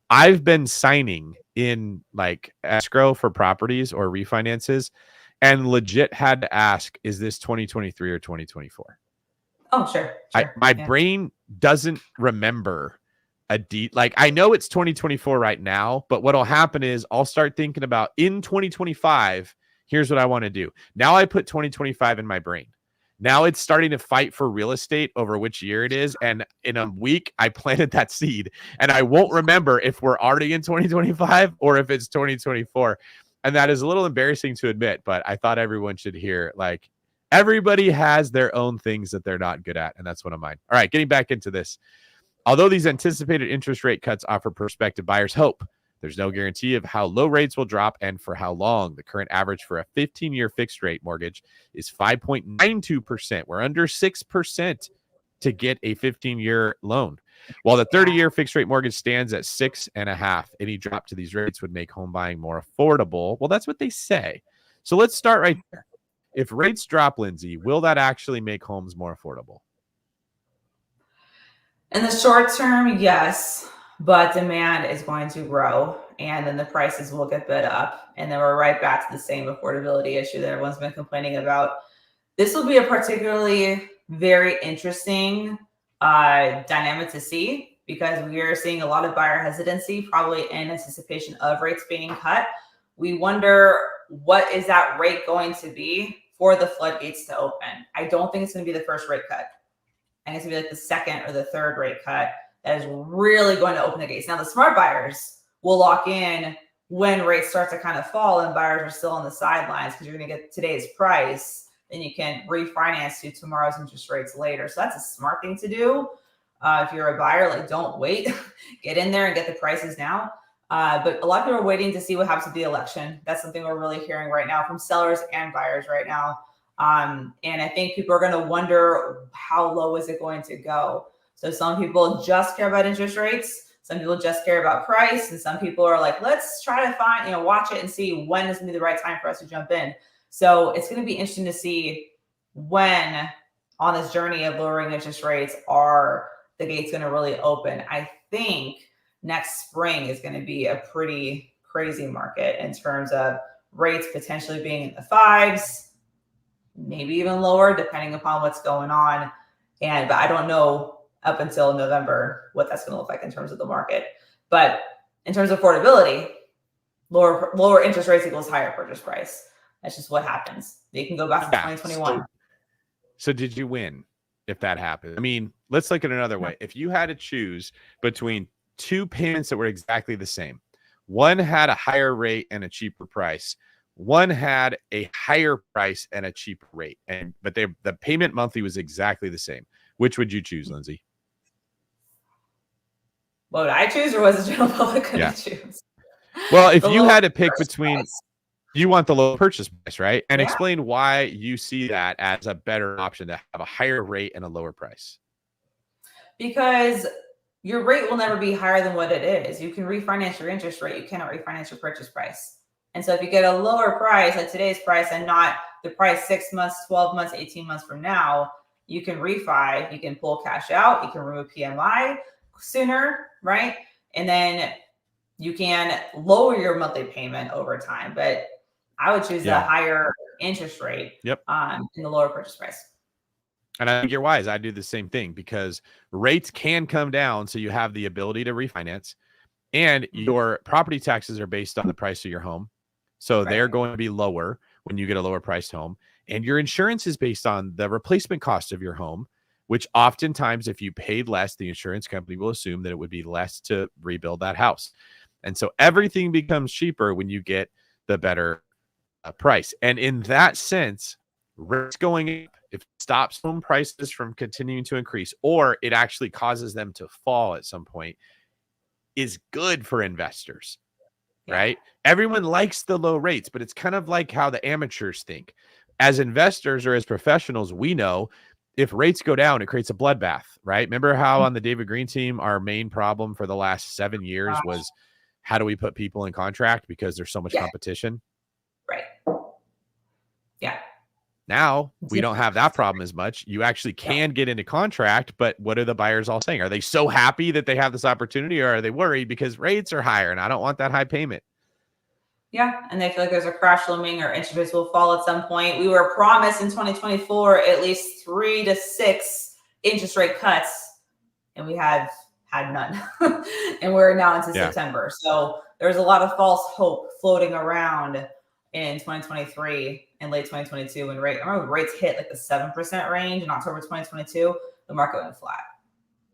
I've been signing in like escrow for properties or refinances and legit had to ask, is this 2023 or 2024? Oh, sure. My brain doesn't remember like I know it's 2024 right now, but what'll happen is I'll start thinking about in 2025, here's what I want to do. Now I put 2025 in my brain. Now it's starting to fight for real estate over which year it is. And in a week, I planted that seed. And I won't remember if we're already in 2025 or if it's 2024. And that is a little embarrassing to admit, but I thought everyone should hear, like, everybody has their own things that they're not good at. And that's one of mine. All right, getting back into this. Although these anticipated interest rate cuts offer prospective buyers hope, there's no guarantee of how low rates will drop and for how long. The current average for a 15-year fixed rate mortgage is 5.92%. We're under 6% to get a 15-year loan, while the 30-year fixed rate mortgage stands at 6.5%. Any drop to these rates would make home buying more affordable. Well, that's what they say. So let's start right there. If rates drop, Lindsay, will that actually make homes more affordable? In the short term, yes, but demand is going to grow. and then the prices will get bid up, and then we're right back to the same affordability issue that everyone's been complaining about. This will be a particularly very interesting dynamic to see, because we are seeing a lot of buyer hesitancy, probably in anticipation of rates being cut. We wonder, what is that rate going to be for the floodgates to open? I don't think it's going to be the first rate cut. I think it's going to be like the second or the third rate cut that is really going to open the gates. Now, the smart buyers will lock in when rates start to kind of fall and buyers are still on the sidelines, because you're going to get today's price, then you can refinance to tomorrow's interest rates later. So that's a smart thing to do. If you're a buyer, like, don't wait, get in there and get the prices now. But a lot of people are waiting to see what happens with the election. That's something we're really hearing right now from sellers and buyers right now. And I think people are going to wonder, how low is it going to go? So some people just care about interest rates. Some people just care about price. And some people are like, let's try to find, watch it and see when is going to be the right time for us to jump in. So it's going to be interesting to see when on this journey of lowering interest rates are the gates going to really open. I think next spring is going to be a pretty crazy market in terms of rates potentially being in the 5s, maybe even lower, depending upon what's going on. But I don't know up until November what that's going to look like in terms of the market. But in terms of affordability, lower interest rates equals higher purchase price. That's just what happens. They can go back to 2021. So did you win if that happened? I mean, let's look at another way. If you had to choose between two payments that were exactly the same, one had a higher rate and a cheaper price, one had a higher price and a cheaper rate, but the payment monthly was exactly the same, which would you choose, Lindsey? What would I choose, or was the general public going to choose? Well, if you had to pick between, you want the low purchase price, right? And explain why you see that as a better option to have a higher rate and a lower price. Because your rate will never be higher than what it is. You can refinance your interest rate. You cannot refinance your purchase price. And so if you get a lower price at today's price and not the price 6 months, 12 months, 18 months from now, you can refi, you can pull cash out, you can remove PMI sooner, right? And then you can lower your monthly payment over time. But I would choose the higher interest rate in the lower purchase price. And I think you're wise. I do the same thing, because rates can come down, so you have the ability to refinance, and your property taxes are based on the price of your home. So they're going to be lower when you get a lower priced home, and your insurance is based on the replacement cost of your home, which oftentimes, if you paid less, the insurance company will assume that it would be less to rebuild that house. And so everything becomes cheaper when you get the better price. And in that sense, rates going up, if it stops home prices from continuing to increase, or it actually causes them to fall at some point, is good for investors, right? Everyone likes the low rates, but it's kind of like how the amateurs think. As investors or as professionals, we know if rates go down, it creates a bloodbath, right? Remember how on the David Greene team, our main problem for the last 7 years was, how do we put people in contract because there's so much competition? Right. Yeah. Now we don't have that problem as much. You actually can get into contract, but what are the buyers all saying? Are they so happy that they have this opportunity, or are they worried because rates are higher and I don't want that high payment? Yeah, and they feel like there's a crash looming, or interest rates will fall at some point. We were promised in 2024 at least 3 to 6 interest rate cuts, and we have had none. And we're now into September. So there's a lot of false hope floating around in 2023 and late 2022 when I remember rates hit like the 7% range in October 2022. The market went flat.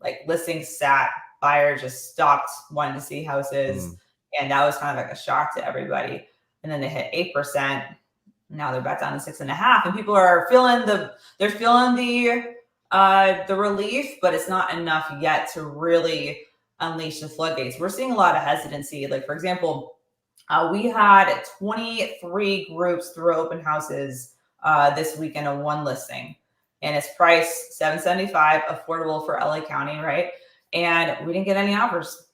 Like, listings sat, buyers just stopped wanting to see houses. And that was kind of like a shock to everybody. And then they hit 8%. Now they're back down to 6.5%. And people are feeling the relief, but it's not enough yet to really unleash the floodgates. We're seeing a lot of hesitancy. Like, for example, we had 23 groups through open houses this weekend on one listing, and it's priced $775, affordable for LA County, right? And we didn't get any offers.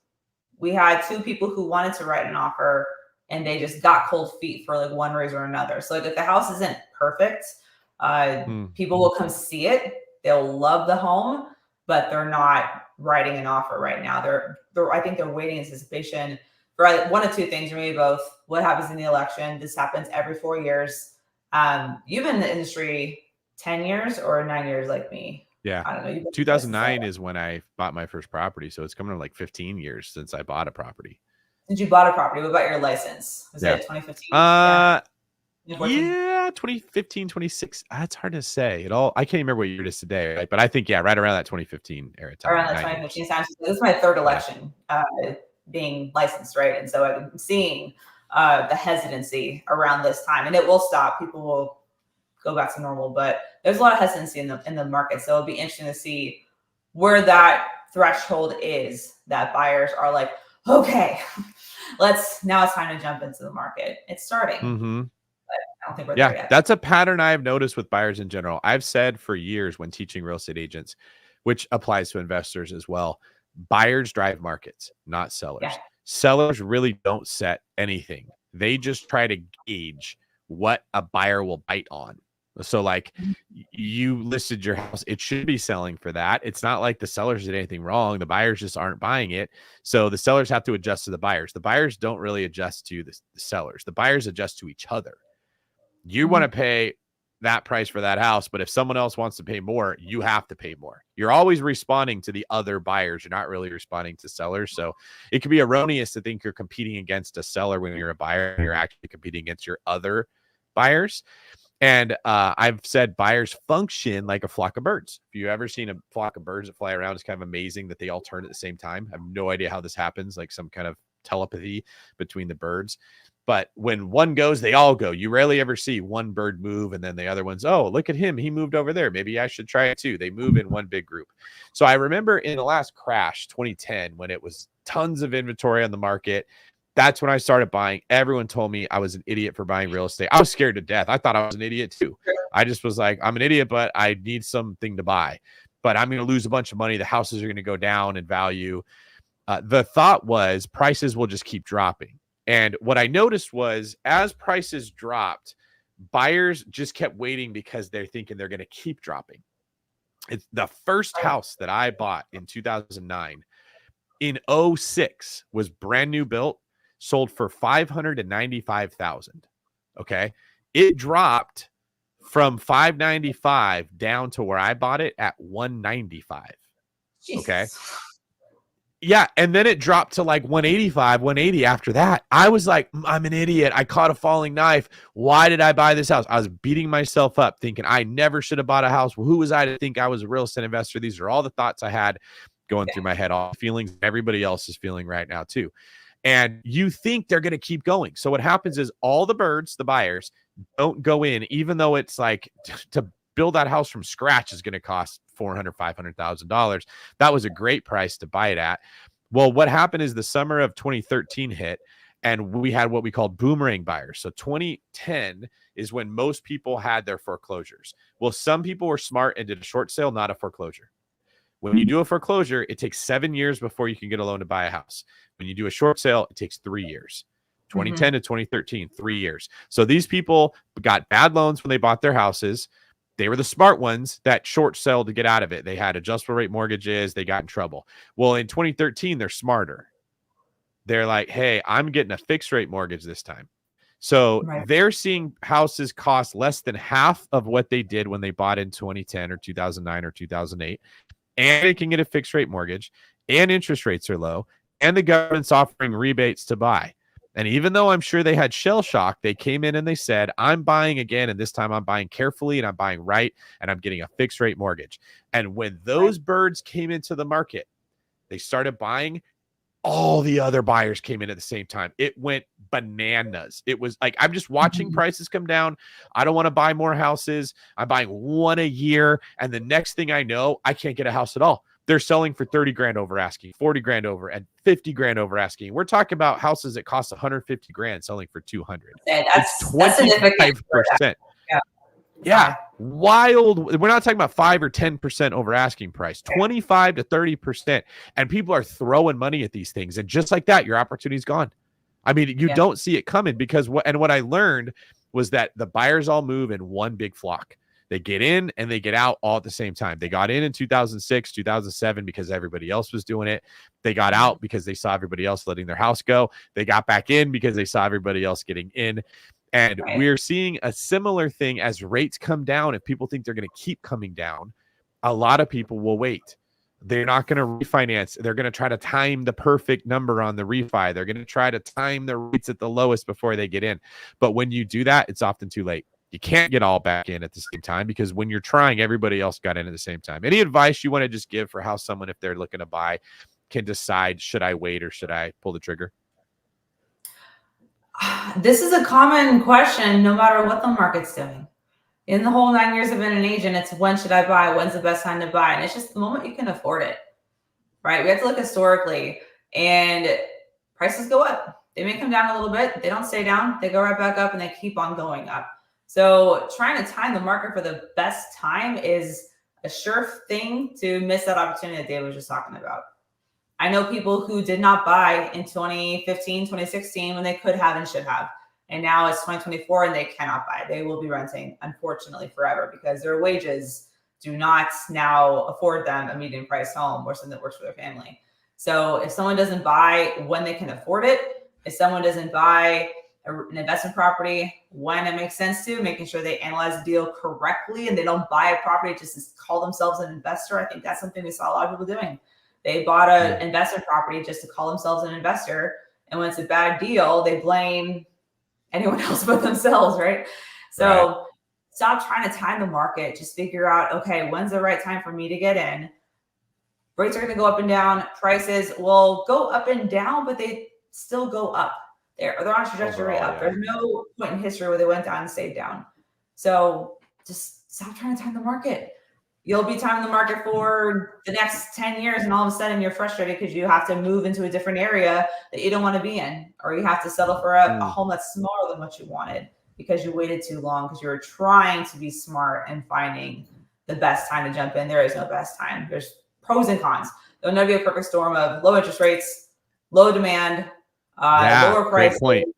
We had 2 people who wanted to write an offer, and they just got cold feet for like one reason or another. So like, if the house isn't perfect, people will come see it. They'll love the home, but they're not writing an offer right now. I think they're waiting in anticipation for one of two things, or maybe both. What happens in the election? This happens every 4 years. You've been in the industry 10 years or 9 years like me. Yeah. I don't know. 2009 is when I bought my first property. So it's coming to like 15 years since I bought a property. Since you bought a property, what about your license? Was it 2015? Yeah, 2015, 26. That's hard to say. I can't remember what year it is today, right? But I think, right around that 2015 era time. Around that 2015 time. So this is my third election being licensed, right? And so I'm seeing the hesitancy around this time, and it will stop. People will go back to normal, but there's a lot of hesitancy in the market. So it'll be interesting to see where that threshold is that buyers are like, okay, now it's time to jump into the market. It's starting. Mm-hmm. But I don't think we're there yet. That's a pattern I've noticed with buyers in general. I've said for years when teaching real estate agents, which applies to investors as well, buyers drive markets, not sellers. Yeah. Sellers really don't set anything. They just try to gauge what a buyer will bite on. So like you listed your house, it should be selling for that. It's not like the sellers did anything wrong. The buyers just aren't buying it. So the sellers have to adjust to the buyers. The buyers don't really adjust to the sellers. The buyers adjust to each other. You want to pay that price for that house, but if someone else wants to pay more, you have to pay more. You're always responding to the other buyers. You're not really responding to sellers. So it can be erroneous to think you're competing against a seller when you're a buyer and you're actually competing against your other buyers. And I've said buyers function like a flock of birds. If you've ever seen a flock of birds that fly around, it's kind of amazing that they all turn at the same time. I have no idea how this happens, like some kind of telepathy between the birds. But when one goes, they all go. You rarely ever see one bird move and then the other one's, oh, look at him. He moved over there. Maybe I should try it too. They move in one big group. So I remember in the last crash, 2010, when it was tons of inventory on the market, that's when I started buying. Everyone told me I was an idiot for buying real estate. I was scared to death. I thought I was an idiot too. I just was like, I'm an idiot, but I need something to buy. But I'm going to lose a bunch of money. The houses are going to go down in value. The thought was prices will just keep dropping. And what I noticed was as prices dropped, buyers just kept waiting because they're thinking they're going to keep dropping. It's the first house that I bought in 2009 in 06 was brand new built, sold for $595,000. Okay. It dropped from $595 down to where I bought it at $195. Jesus. Okay. Yeah. And then it dropped to like 185, 180 after that. I was like, I'm an idiot. I caught a falling knife. Why did I buy this house? I was beating myself up thinking I never should have bought a house. Well, who was I to think I was a real estate investor? These are all the thoughts I had going through my head, all the feelings everybody else is feeling right now too. And you think they're going to keep going. So what happens is all the birds, the buyers, don't go in, even though it's like to build that house from scratch is going to cost $400,000, $500,000. That was a great price to buy it at. Well, what happened is the summer of 2013 hit, and we had what we called boomerang buyers. So 2010 is when most people had their foreclosures. Well, some people were smart and did a short sale, not a foreclosure. When you do a foreclosure, it takes 7 years before you can get a loan to buy a house. When you do a short sale, it takes 3 years. 2010 to 2013, 3 years. So these people got bad loans when they bought their houses. They were the smart ones that short sell to get out of it. They had adjustable rate mortgages. They got in trouble. Well, in 2013, they're smarter. They're like, hey, I'm getting a fixed rate mortgage this time. So they're seeing houses cost less than half of what they did when they bought in 2010 or 2009 or 2008. And they can get a fixed rate mortgage, and interest rates are low, and the government's offering rebates to buy. And even though I'm sure they had shell shock, they came in and they said, I'm buying again, and this time I'm buying carefully and I'm buying right, and I'm getting a fixed rate mortgage. And when those birds came into the market, they started buying. All the other buyers came in at the same time. It went bananas. It was like, I'm just watching prices come down. I don't want to buy more houses. I'm buying one a year. And the next thing I know, I can't get a house at all. They're selling for 30 grand over asking, 40 grand over, and 50 grand over asking. We're talking about houses that cost 150 grand selling for 200. That's 25%. Yeah. Wild. We're not talking about 5 or 10% over asking price, 25 to 30%. And people are throwing money at these things. And just like that, your opportunity's gone. I mean, you don't see it coming because what I learned was that the buyers all move in one big flock. They get in and they get out all at the same time. They got in 2006, 2007 because everybody else was doing it. They got out because they saw everybody else letting their house go. They got back in because they saw everybody else getting in. And we're seeing a similar thing as rates come down. If people think they're going to keep coming down, a lot of people will wait. They're not going to refinance. They're going to try to time the perfect number on the refi. They're going to try to time the rates at the lowest before they get in. But when you do that, it's often too late. You can't get all back in at the same time because when you're trying, everybody else got in at the same time. Any advice you want to just give for how someone, if they're looking to buy, can decide, should I wait or should I pull the trigger? This is a common question no matter what the market's doing. In the whole 9 years of being an agent, it's when should I buy? When's the best time to buy? And it's just the moment you can afford it, right? We have to look historically, and prices go up. They may come down a little bit. They don't stay down. They go right back up, and they keep on going up. So trying to time the market for the best time is a sure thing to miss that opportunity that Dave was just talking about. I know people who did not buy in 2015, 2016 when they could have and should have. And now it's 2024 and they cannot buy. They will be renting, unfortunately, forever because their wages do not now afford them a median price home or something that works for their family. So if someone doesn't buy when they can afford it, if someone doesn't buy an investment property when it makes sense to, making sure they analyze the deal correctly and they don't buy a property just to call themselves an investor. I think that's something we saw a lot of people doing. They bought an investment property just to call themselves an investor. And when it's a bad deal, they blame anyone else but themselves, right? So stop trying to time the market. Just figure out, okay, when's the right time for me to get in? Rates are going to go up and down. Prices will go up and down, but they still go up. They're on a trajectory up. There's no point in history where they went down and stayed down. So just stop trying to time the market. You'll be timing the market for the next 10 years, and all of a sudden you're frustrated because you have to move into a different area that you don't want to be in, or you have to settle for a home that's smaller than what you wanted because you waited too long because you were trying to be smart and finding the best time to jump in. There is no best time. There's pros and cons. There'll never be a perfect storm of low interest rates, low demand, lower prices. Great point.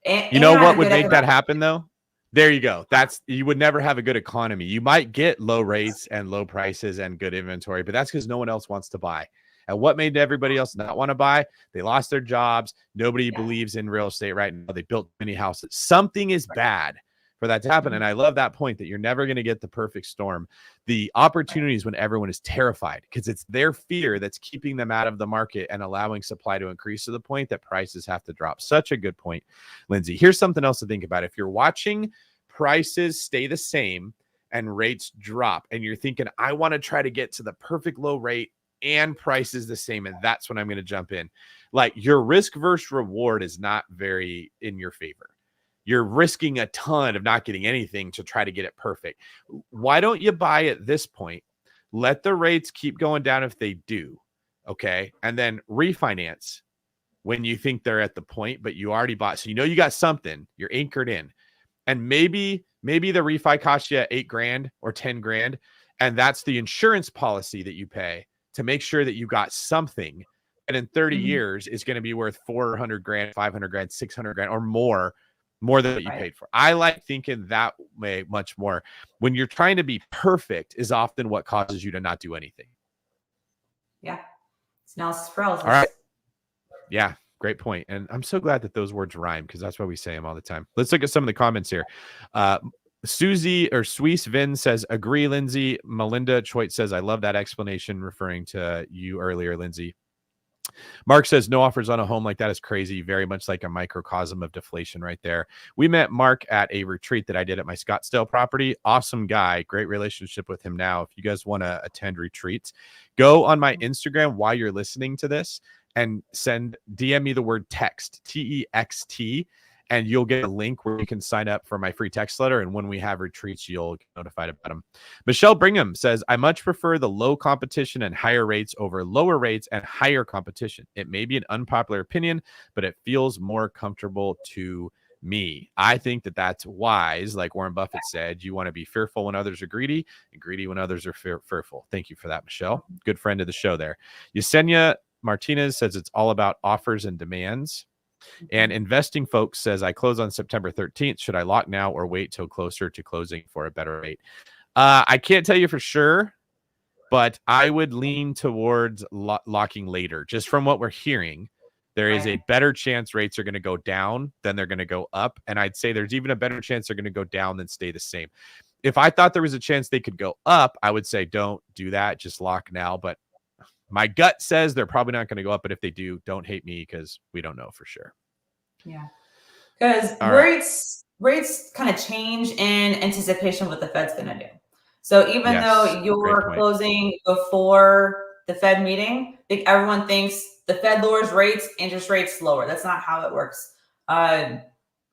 And you know what would make that happen though? There you go. You would never have a good economy. You might get low rates and low prices and good inventory, but that's because no one else wants to buy. And what made everybody else not want to buy? They lost their jobs. Nobody believes in real estate right now. They built many houses. Something is bad for that to happen. And I love that point that you're never going to get the perfect storm. The opportunity is when everyone is terrified because it's their fear that's keeping them out of the market and allowing supply to increase to the point that prices have to drop. Such a good point, Lindsey. Here's something else to think about. If you're watching prices stay the same and rates drop and you're thinking, I want to try to get to the perfect low rate and prices the same, and that's when I'm going to jump in. Like your risk versus reward is not very in your favor. You're risking a ton of not getting anything to try to get it perfect. Why don't you buy at this point? Let the rates keep going down if they do. Okay. And then refinance when you think they're at the point, but you already bought. So you know you got something, you're anchored in. And maybe the refi costs you $8,000 or $10,000. And that's the insurance policy that you pay to make sure that you got something. And in 30 years, it's going to be worth $400,000, $500,000, $600,000 or more than what you paid for. I like thinking that way much more. When you're trying to be perfect is often what causes you to not do anything. Yeah. It's analysis paralysis. All right. Yeah. Great point. And I'm so glad that those words rhyme because that's why we say them all the time. Let's look at some of the comments here. Susie or Suisse Vin says, agree, Lindsey. Melinda Choit says, I love that explanation, referring to you earlier, Lindsey. Mark says, no offers on a home like that is crazy. Very much like a microcosm of deflation right there. We met Mark at a retreat that I did at my Scottsdale property. Awesome guy. Great relationship with him now. If you guys want to attend retreats, go on my Instagram while you're listening to this and DM me the word text, TEXT, and you'll get a link where you can sign up for my free text letter. And when we have retreats, you'll get notified about them. Michelle Brigham says, I much prefer the low competition and higher rates over lower rates and higher competition. It may be an unpopular opinion, but it feels more comfortable to me. I think that that's wise. Like Warren Buffett said, you want to be fearful when others are greedy and greedy when others are fearful. Thank you for that, Michelle. Good friend of the show there. Yesenia Martinez says it's all about offers and demands. And Investing Folks says, I close on September 13th. Should I lock now or wait till closer to closing for a better rate? I can't tell you for sure, but I would lean towards locking later. Just from what we're hearing, there is a better chance rates are going to go down than they're going to go up. And I'd say there's even a better chance they're going to go down than stay the same. If I thought there was a chance they could go up, I would say don't do that. Just lock now. But my gut says they're probably not going to go up. But if they do, don't hate me because we don't know for sure. Yeah. Because rates kind of change in anticipation of what the Fed's going to do. So even though you're closing before the Fed meeting, I think everyone thinks the Fed lowers rates, interest rates lower. That's not how it works.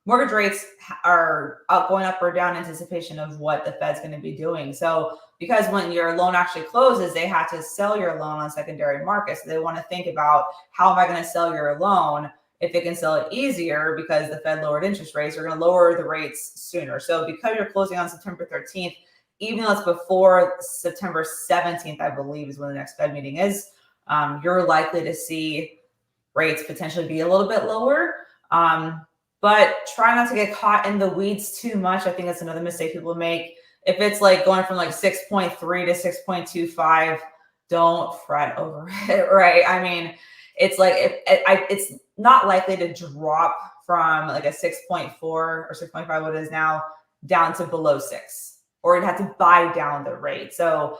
Mortgage rates are going up or down in anticipation of what the Fed's going to be doing. So because when your loan actually closes, they have to sell your loan on secondary market. So they want to think about, how am I going to sell your loan? If they can sell it easier because the Fed lowered interest rates, they're going to lower the rates sooner. So because you're closing on September 13th, even though it's before September 17th, I believe is when the next Fed meeting is, you're likely to see rates potentially be a little bit lower. But try not to get caught in the weeds too much. I think that's another mistake people make. If it's like going from like 6.3 to 6.25, don't fret over it, right? I mean, it's like it's not likely to drop from like a 6.4 or 6.5, what it is now, down to below 6, or you'd have to buy down the rate. So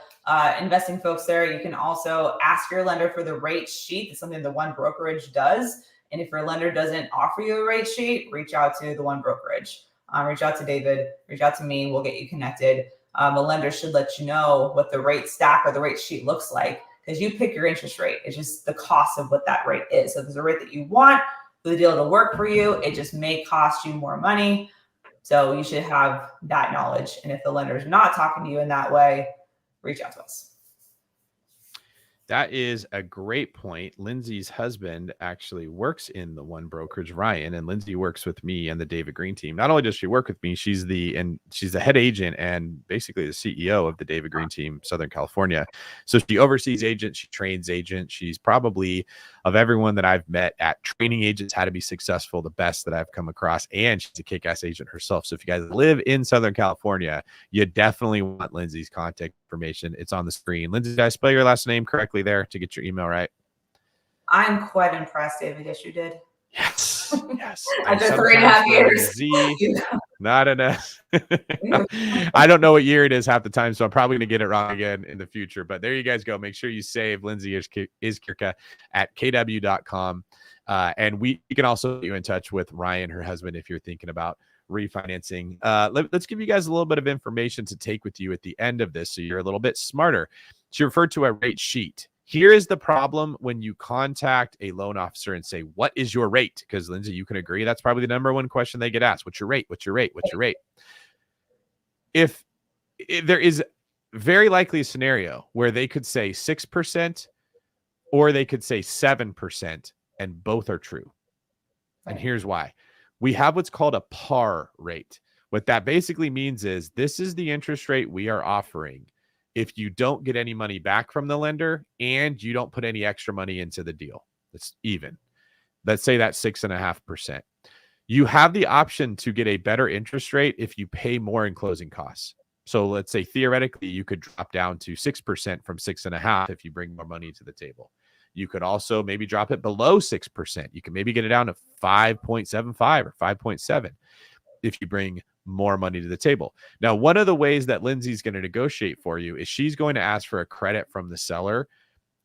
Investing Folks there, you can also ask your lender for the rate sheet. It's something the One Brokerage does. And if your lender doesn't offer you a rate sheet, reach out to the One Brokerage. Reach out to David, reach out to me, we'll get you connected. The lender should let you know what the rate stack or the rate sheet looks like, because you pick your interest rate. It's just the cost of what that rate is. So if there's a rate that you want for the deal to work for you, it just may cost you more money. So you should have that knowledge. And if the lender is not talking to you in that way, reach out to us. That is a great point. Lindsey's husband actually works in the One Brokerage, Ryan, and Lindsey works with me and the David Greene team. Not only does she work with me, she's the head agent and basically the CEO of the David Greene team, Southern California. So she oversees agents, she trains agents. She's probably, of everyone that I've met at training agents how to be successful, the best that I've come across. And she's a kick-ass agent herself. So if you guys live in Southern California, you definitely want Lindsey's contact information. It's on the screen. Lindsey, did I spell your last name correctly there to get your email right? I'm quite impressed, David. Yes, you did. Yes. Yes. After 3.5 years. Not enough. I don't know what year it is half the time, so I'm probably going to get it wrong again in the future. But there you guys go. Make sure you save Lindsey Iskierka at kw.com. And you can also get you in touch with Ryan, her husband, if you're thinking about refinancing. Let's give you guys a little bit of information to take with you at the end of this so you're a little bit smarter. She referred to a rate sheet. Here is the problem when you contact a loan officer and say, what is your rate? Because Lindsey, you can agree that's probably the number one question they get asked. What's your rate? What's your rate? What's your rate? If there is very likely a scenario where they could say 6% or they could say 7%, and both are true. And here's why. We have what's called a par rate. What that basically means is this is the interest rate we are offering if you don't get any money back from the lender and you don't put any extra money into the deal. It's even. Let's say that's 6.5%. You have the option to get a better interest rate if you pay more in closing costs. So let's say theoretically you could drop down to 6% from 6.5% if you bring more money to the table. You could also maybe drop it below 6%. You can maybe get it down to 5.75 or 5.7 if you bring more money to the table. Now, one of the ways that Lindsey's going to negotiate for you is she's going to ask for a credit from the seller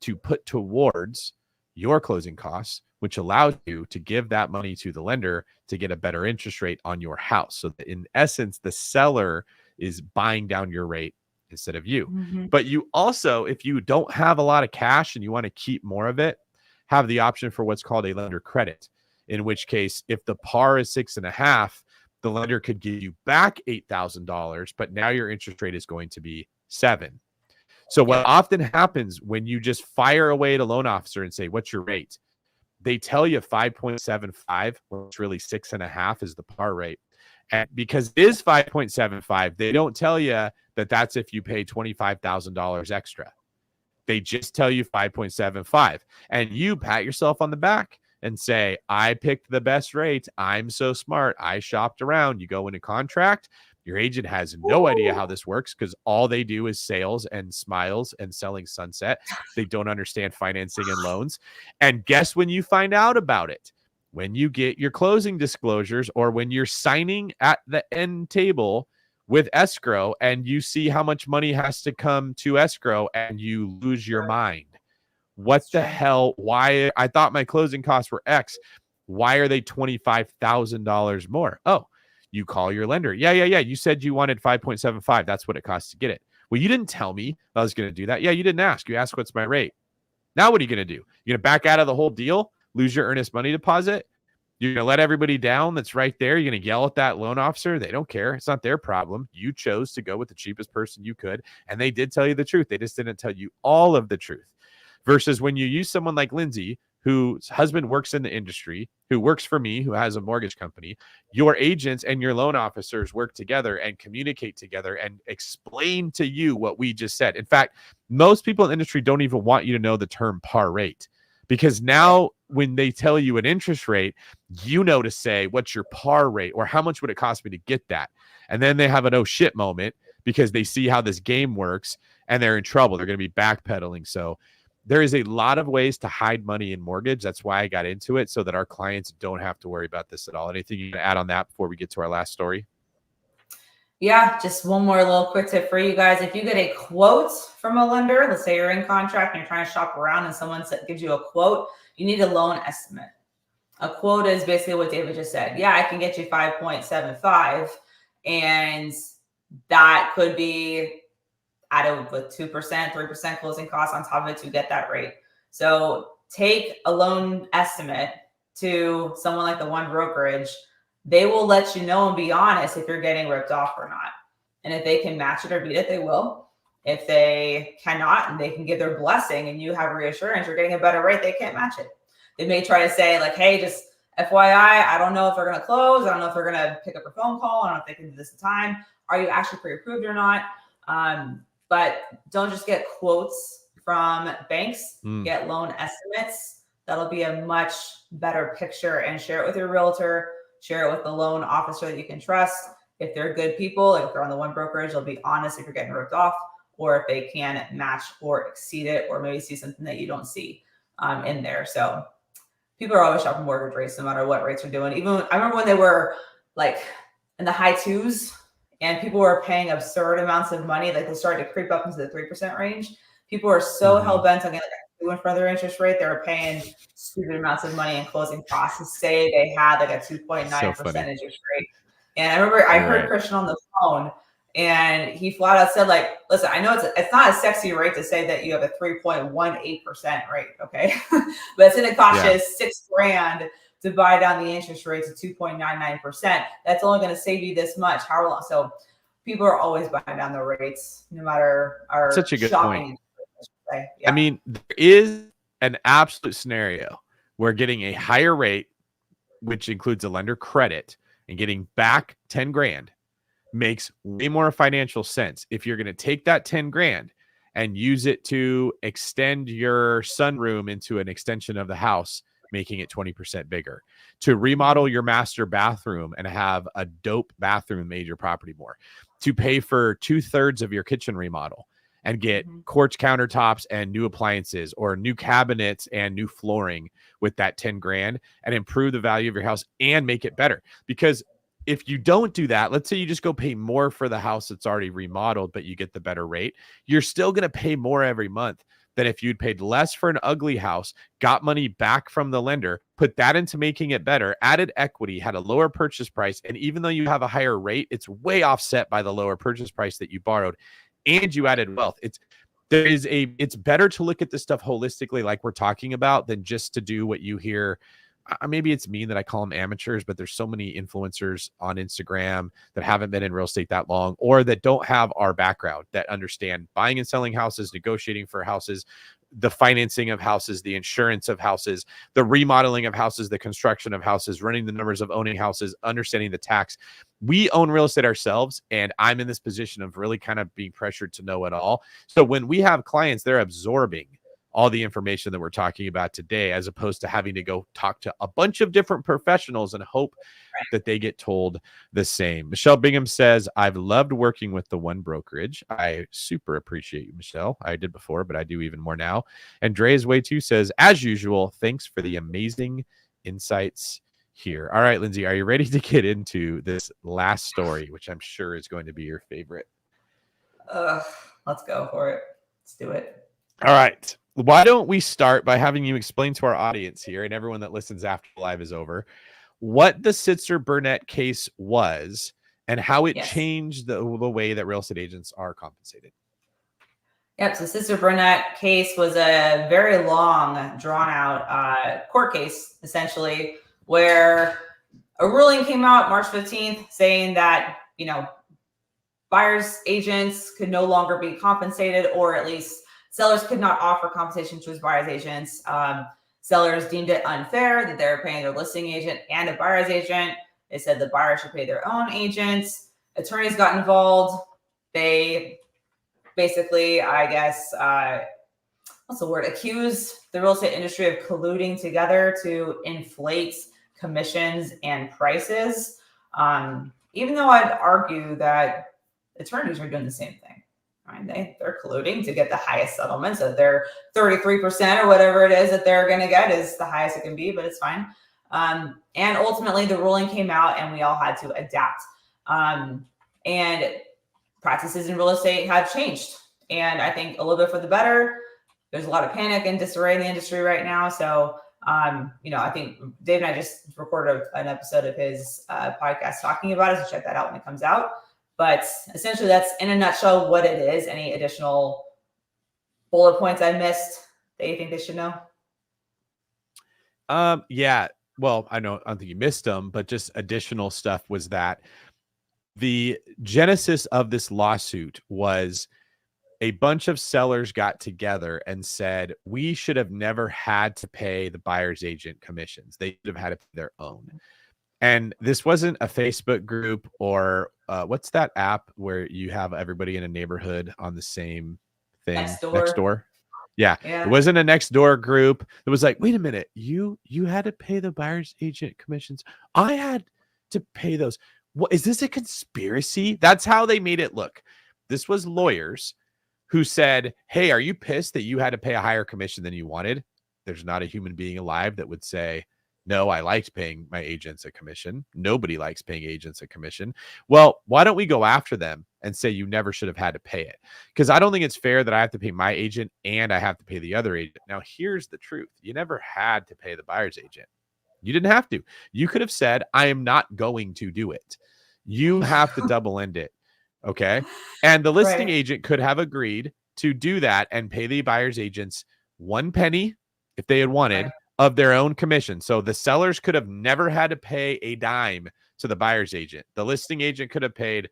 to put towards your closing costs, which allows you to give that money to the lender to get a better interest rate on your house. So that in essence, the seller is buying down your rate instead of you. Mm-hmm. But you also, if you don't have a lot of cash and you want to keep more of it, have the option for what's called a lender credit, in which case, if the par is 6.5%, the lender could give you back $8,000, but now your interest rate is going to be 7%. So what often happens when you just fire away at a loan officer and say, what's your rate? They tell you 5.75, when it's really 6.5 is the par rate. And because it is 5.75, they don't tell you that that's if you pay $25,000 extra. They just tell you 5.75. And you pat yourself on the back and say, I picked the best rates. I'm so smart. I shopped around. You go into contract. Your agent has no idea how this works because all they do is sales and smiles and selling sunset. They don't understand financing and loans. And guess when you find out about it? When you get your closing disclosures or when you're signing at the end table with escrow and you see how much money has to come to escrow and you lose your mind. What the hell? Why? I thought my closing costs were X. Why are they $25,000 more? Oh, you call your lender. Yeah. You said you wanted 5.75. That's what it costs to get it. Well, you didn't tell me I was going to do that. Yeah, you didn't ask. You asked what's my rate. Now what are you going to do? You're going to back out of the whole deal, lose your earnest money deposit? You're going to let everybody down that's right there? You're going to yell at that loan officer? They don't care. It's not their problem. You chose to go with the cheapest person you could, and they did tell you the truth. They just didn't tell you all of the truth. Versus when you use someone like Lindsey, whose husband works in the industry, who works for me, who has a mortgage company, your agents and your loan officers work together and communicate together and explain to you what we just said. In fact, most people in the industry don't even want you to know the term par rate, because now when they tell you an interest rate, you know to say, what's your par rate or how much would it cost me to get that? And then they have an oh shit moment because they see how this game works and they're in trouble. They're going to be backpedaling. So there is a lot of ways to hide money in mortgage. That's why I got into it, so that our clients don't have to worry about this at all. Anything you can add on that before we get to our last story? Yeah, just one more little quick tip for you guys. If you get a quote from a lender, let's say you're in contract and you're trying to shop around and someone gives you a quote, you need a loan estimate. A quote is basically what David just said. Yeah, I can get you 5.75, and that could be added with 2%, 3% closing costs on top of it to get that rate. So take a loan estimate to someone like the One Brokerage. They will let you know and be honest if you're getting ripped off or not. And if they can match it or beat it, they will. If they cannot and they can give their blessing and you have reassurance you're getting a better rate, they can't match it. They may try to say like, hey, just FYI, I don't know if they're going to close. I don't know if they're going to pick up a phone call. I don't know if they can do this in time. Are you actually pre-approved or not? But don't just get quotes from banks, get loan estimates. That'll be a much better picture, and share it with your realtor, share it with the loan officer that you can trust. If they're good people, if they're on the One Brokerage, they'll be honest if you're getting ripped off, or if they can match or exceed it, or maybe see something that you don't see in there. So people are always shopping mortgage rates, no matter what rates are doing. Even I remember when they were like in the high twos, and people were paying absurd amounts of money. Like they started to creep up into the 3% range. People were so hell-bent on getting like a 2 and further interest rate. They were paying stupid amounts of money in closing costs to say they had like a 2.9% interest rate. And I remember I heard Christian on the phone, and he flat out said, like, listen, I know it's not a sexy rate to say that you have a 3.18% rate, okay? But it's going to cost you $6,000 to buy down the interest rate to 2.99%. That's only going to save you this much. How long? So people are always buying down the rates, no matter our such a good point. Yeah. I mean, there is an absolute scenario where getting a higher rate, which includes a lender credit, and getting back 10 grand makes way more financial sense. If you're going to take that 10 grand and use it to extend your sunroom into an extension of the house, making it 20% bigger, to remodel your master bathroom and have a dope bathroom made your property more, to pay for 2/3 of your kitchen remodel and get quartz countertops and new appliances, or new cabinets and new flooring with that 10 grand, and improve the value of your house and make it better. Because if you don't do that, let's say you just go pay more for the house that's already remodeled, but you get the better rate, you're still going to pay more every month than if you'd paid less for an ugly house, got money back from the lender, put that into making it better, added equity, had a lower purchase price. And even though you have a higher rate, it's way offset by the lower purchase price that you borrowed, and you added wealth. It's better to look at this stuff holistically, like we're talking about, than just to do what you hear. Maybe it's mean that I call them amateurs, but there's so many influencers on Instagram that haven't been in real estate that long, or that don't have our background, that understand buying and selling houses, negotiating for houses, the financing of houses, the insurance of houses, the remodeling of houses, the construction of houses, running the numbers of owning houses, understanding the tax. We own real estate ourselves, and I'm in this position of really kind of being pressured to know it all. So when we have clients, they're absorbing all the information that we're talking about today, as opposed to having to go talk to a bunch of different professionals and hope that they get told the same. Michelle Bingham says, I've loved working with the One Brokerage. I super appreciate you, Michelle. I did before, but I do even more now. And Dre's Way Too says, as usual, thanks for the amazing insights here. All right, Lindsey, are you ready to get into this last story, which I'm sure is going to be your favorite? Let's go for it. Let's do it. All right. Why don't we start by having you explain to our audience here and everyone that listens after the live is over what the Sitzer Burnett case was and how it changed the way that real estate agents are compensated. Yep. So Sitzer Burnett case was a very long, drawn out court case, essentially, where a ruling came out March 15th saying that, buyers agents could no longer be compensated, or at least sellers could not offer compensation to his buyer's agents. Sellers deemed it unfair that they were paying their listing agent and a buyer's agent. They said the buyer should pay their own agents. Attorneys got involved. They basically, I guess, accused the real estate industry of colluding together to inflate commissions and prices. Even though I'd argue that attorneys are doing the same thing. Right? They're colluding to get the highest settlement. So their 33% or whatever it is that they're going to get is the highest it can be, but it's fine. And ultimately the ruling came out and we all had to adapt. And practices in real estate have changed. And I think a little bit for the better. There's a lot of panic and disarray in the industry right now. So, I think Dave and I just recorded an episode of his podcast talking about it. So check that out when it comes out. But essentially, that's in a nutshell what it is. Any additional bullet points I missed that you think they should know? Yeah. Well, I don't think you missed them, but just additional stuff was that the genesis of this lawsuit was a bunch of sellers got together and said, we should have never had to pay the buyer's agent commissions. They should have had to pay their own. And this wasn't a Facebook group or what's that app where you have everybody in a neighborhood on the same thing? Nextdoor. Yeah. It wasn't a Nextdoor group. It was like, wait a minute, you had to pay the buyer's agent commissions. I had to pay those. What is this, a conspiracy? That's how they made it look. This was lawyers who said, hey, are you pissed that you had to pay a higher commission than you wanted? There's not a human being alive that would say, no, I liked paying my agents a commission. Nobody likes paying agents a commission. Well, why don't we go after them and say you never should have had to pay it? Because I don't think it's fair that I have to pay my agent and I have to pay the other agent. Now, here's the truth. You never had to pay the buyer's agent. You didn't have to. You could have said, I am not going to do it. You have to double end it. Okay. And the listing agent could have agreed to do that and pay the buyer's agents 1 penny if they had wanted of their own commission. So the sellers could have never had to pay a dime to the buyer's agent. The listing agent could have paid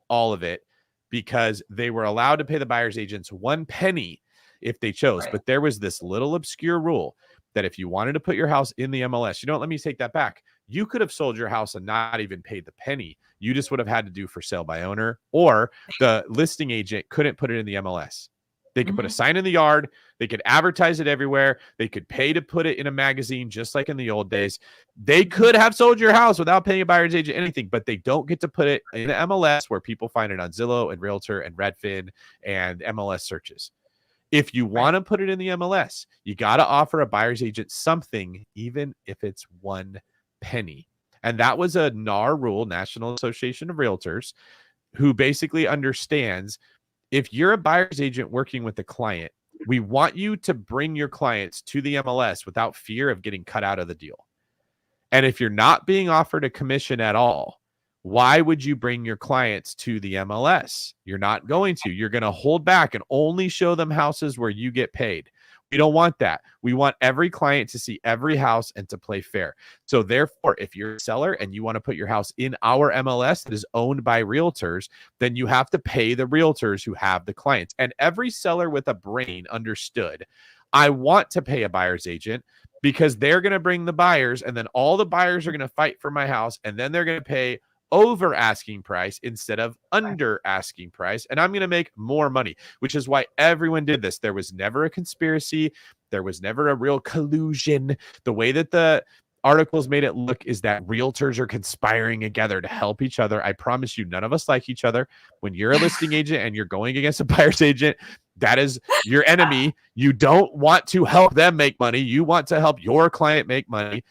all of it because they were allowed to pay the buyer's agents 1 penny if they chose. But there was this little obscure rule that if you wanted to put your house in the MLS, let me take that back. You could have sold your house and not even paid the penny. You just would have had to do for sale by owner, or the listing agent couldn't put it in the MLS. They could put a sign in the yard. They could advertise it everywhere. They could pay to put it in a magazine, just like in the old days. They could have sold your house without paying a buyer's agent anything, but they don't get to put it in the MLS where people find it on Zillow and Realtor and Redfin and MLS searches. If you want to put it in the MLS, you got to offer a buyer's agent something, even if it's 1 penny. And that was a NAR rule, National Association of Realtors, who basically understands if you're a buyer's agent working with the client, we want you to bring your clients to the MLS without fear of getting cut out of the deal. And if you're not being offered a commission at all, why would you bring your clients to the MLS? You're not going to. You're going to hold back and only show them houses where you get paid. We don't want that. We want every client to see every house and to play fair. So therefore, if you're a seller and you want to put your house in our MLS that is owned by realtors, then you have to pay the realtors who have the clients. And every seller with a brain understood, I want to pay a buyer's agent because they're going to bring the buyers, and then all the buyers are going to fight for my house, and then they're going to pay over asking price instead of under asking price, and I'm going to make more money, which is why everyone did this. There was never a conspiracy. There was never a real collusion. The way that the articles made it look is that realtors are conspiring together to help each other. I promise you, none of us like each other. When you're a listing agent and you're going against a buyer's agent, that is your enemy. You don't want to help them make money. You want to help your client make money.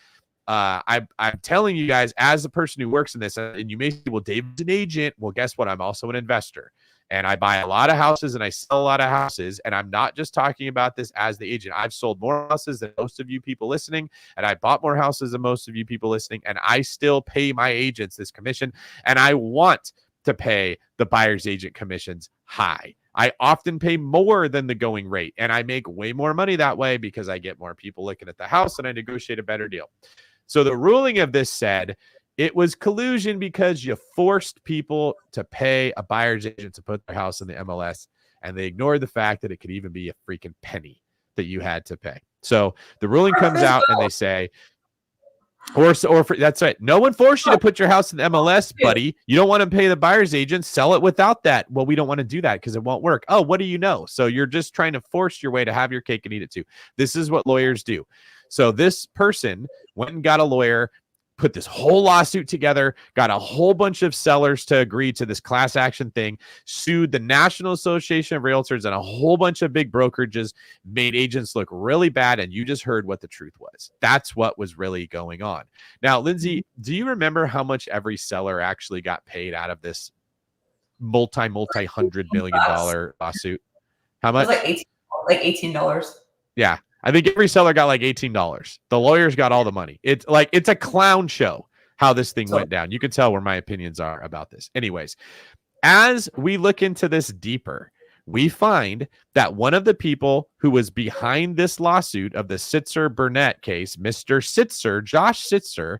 I'm telling you guys, as a person who works in this, and you may say, well, David's an agent. Well, guess what? I'm also an investor. And I buy a lot of houses and I sell a lot of houses. And I'm not just talking about this as the agent. I've sold more houses than most of you people listening. And I bought more houses than most of you people listening. And I still pay my agents this commission. And I want to pay the buyer's agent commissions high. I often pay more than the going rate. And I make way more money that way because I get more people looking at the house and I negotiate a better deal. So the ruling of this said, it was collusion because you forced people to pay a buyer's agent to put their house in the MLS, and they ignored the fact that it could even be a freaking penny that you had to pay. So the ruling comes out and they say, that's right. No one forced you to put your house in the MLS, buddy. You don't want to pay the buyer's agent, sell it without that. Well, we don't want to do that because it won't work. Oh, what do you know? So you're just trying to force your way to have your cake and eat it too. This is what lawyers do. So this person went and got a lawyer, put this whole lawsuit together, got a whole bunch of sellers to agree to this class action thing, sued the National Association of Realtors and a whole bunch of big brokerages, made agents look really bad. And you just heard what the truth was. That's what was really going on. Now, Lindsey, do you remember how much every seller actually got paid out of this multi-$100 million lawsuit? How much? It was like $18. Yeah. I think every seller got like $18. The lawyers got all the money. It's a clown show how this thing went down. You can tell where my opinions are about this. Anyways, as we look into this deeper, we find that one of the people who was behind this lawsuit of the Sitzer-Burnett case, Mr. Sitzer, Josh Sitzer,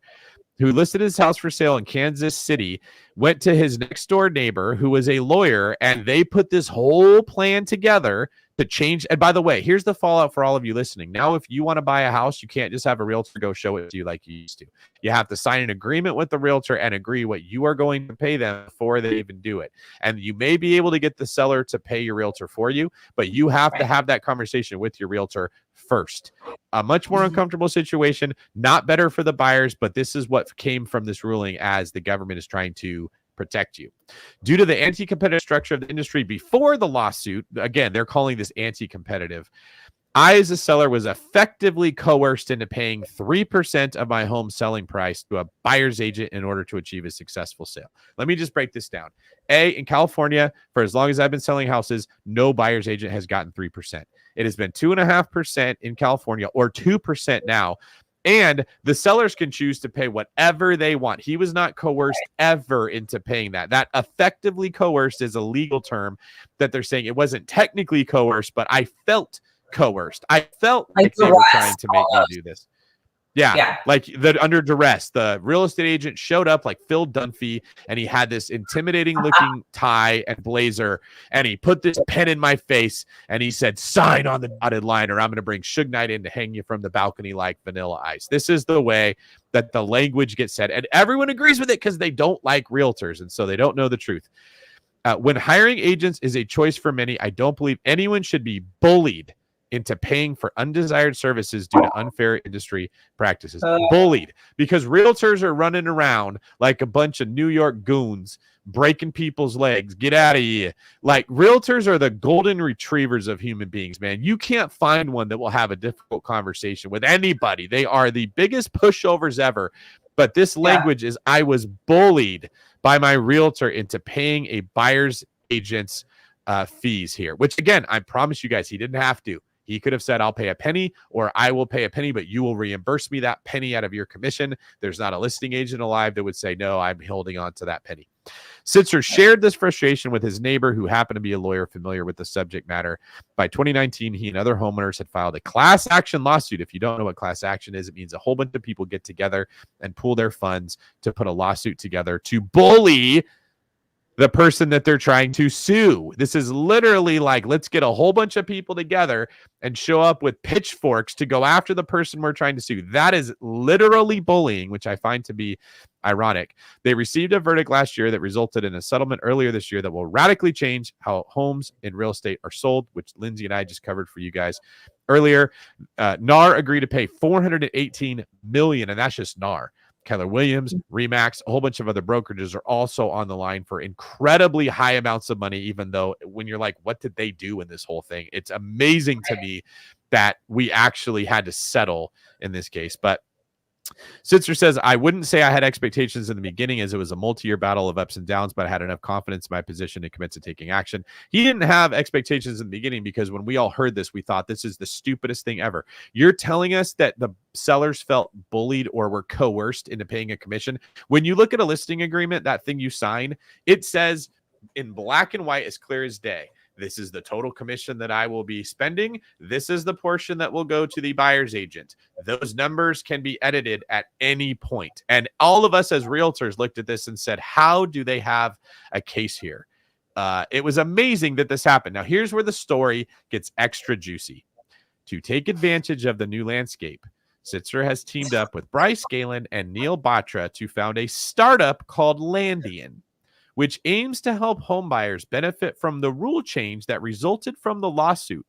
who listed his house for sale in Kansas City, went to his next door neighbor who was a lawyer, and they put this whole plan together to change. And by the way, here's the fallout for all of you listening. Now, if you want to buy a house, you can't just have a realtor go show it to you like you used to. You have to sign an agreement with the realtor and agree what you are going to pay them before they even do it. And you may be able to get the seller to pay your realtor for you, but you have to have that conversation with your realtor first. A much more uncomfortable situation, not better for the buyers, but this is what came from this ruling as the government is trying to protect you. Due to the anti-competitive structure of the industry before the lawsuit, again, they're calling this anti-competitive, I, as a seller, was effectively coerced into paying 3% of my home selling price to a buyer's agent in order to achieve a successful sale. Let me just break this down. In California, for as long as I've been selling houses, no buyer's agent has gotten 3%. It has been 2.5% in California, or 2% now. And the sellers can choose to pay whatever they want. He was not coerced ever into paying that. That effectively coerced is a legal term that they're saying it wasn't technically coerced, but I felt coerced. I felt like they were trying to make me do this. Yeah, like the under duress. The real estate agent showed up like Phil Dunphy, and he had this intimidating looking tie and blazer, and he put this pen in my face, and he said, "Sign on the dotted line, or I'm going to bring Suge Knight in to hang you from the balcony like Vanilla Ice." This is the way that the language gets said, and everyone agrees with it because they don't like realtors, and so they don't know the truth. When hiring agents is a choice for many, I don't believe anyone should be bullied into paying for undesired services due to unfair industry practices. Bullied, because realtors are running around like a bunch of New York goons, breaking people's legs. Get out of here. Like, realtors are the golden retrievers of human beings, man. You can't find one that will have a difficult conversation with anybody. They are the biggest pushovers ever. But this language is, I was bullied by my realtor into paying a buyer's agent's fees here, which, again, I promise you guys, he didn't have to. He could have said, I'll pay a penny, or I will pay a penny, but you will reimburse me that penny out of your commission. There's not a listing agent alive that would say, no, I'm holding on to that penny. Sitzer shared this frustration with his neighbor, who happened to be a lawyer familiar with the subject matter. By 2019, he and other homeowners had filed a class action lawsuit. If you don't know what class action is, it means a whole bunch of people get together and pool their funds to put a lawsuit together to bully the person that they're trying to sue. This is literally like, let's get a whole bunch of people together and show up with pitchforks to go after the person we're trying to sue. That is literally bullying, which I find to be ironic. They received a verdict last year that resulted in a settlement earlier this year that will radically change how homes in real estate are sold, which Lindsey and I just covered for you guys. earlier. NAR agreed to pay $418 million, and that's just NAR. Keller Williams, Remax, a whole bunch of other brokerages are also on the line for incredibly high amounts of money, even though when you're like, what did they do in this whole thing? It's amazing to me that we actually had to settle in this case. But Sitzer says, I wouldn't say I had expectations in the beginning as it was a multi-year battle of ups and downs, but I had enough confidence in my position to commit to taking action. He didn't have expectations in the beginning because when we all heard this, we thought this is the stupidest thing ever. You're telling us that the sellers felt bullied or were coerced into paying a commission. When you look at a listing agreement, that thing you sign, it says in black and white, as clear as day, this is the total commission that I will be spending. This is the portion that will go to the buyer's agent. Those numbers can be edited at any point. And all of us as realtors looked at this and said, how do they have a case here? It was amazing that this happened. Now, here's where the story gets extra juicy. To take advantage of the new landscape, Sitzer has teamed up with Bryce Galen and Neil Batra to found a startup called Landian, which aims to help homebuyers benefit from the rule change that resulted from the lawsuit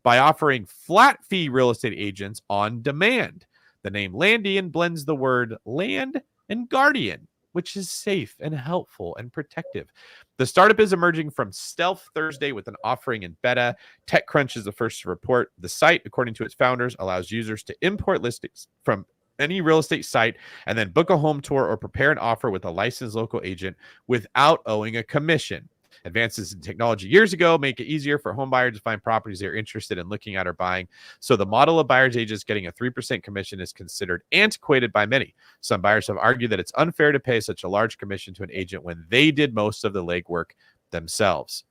by offering flat fee real estate agents on demand. The name Landian blends the word land and guardian, which is safe and helpful and protective. The startup is emerging from stealth Thursday with an offering in beta. TechCrunch is the first to report. The site, according to its founders, allows users to import listings from any real estate site and then book a home tour or prepare an offer with a licensed local agent without owing a commission. Advances in technology years ago make it easier for home buyers to find properties they're interested in looking at or buying. So the model of buyer's agents getting a 3% commission is considered antiquated by many. Some buyers have argued that it's unfair to pay such a large commission to an agent when they did most of the legwork themselves.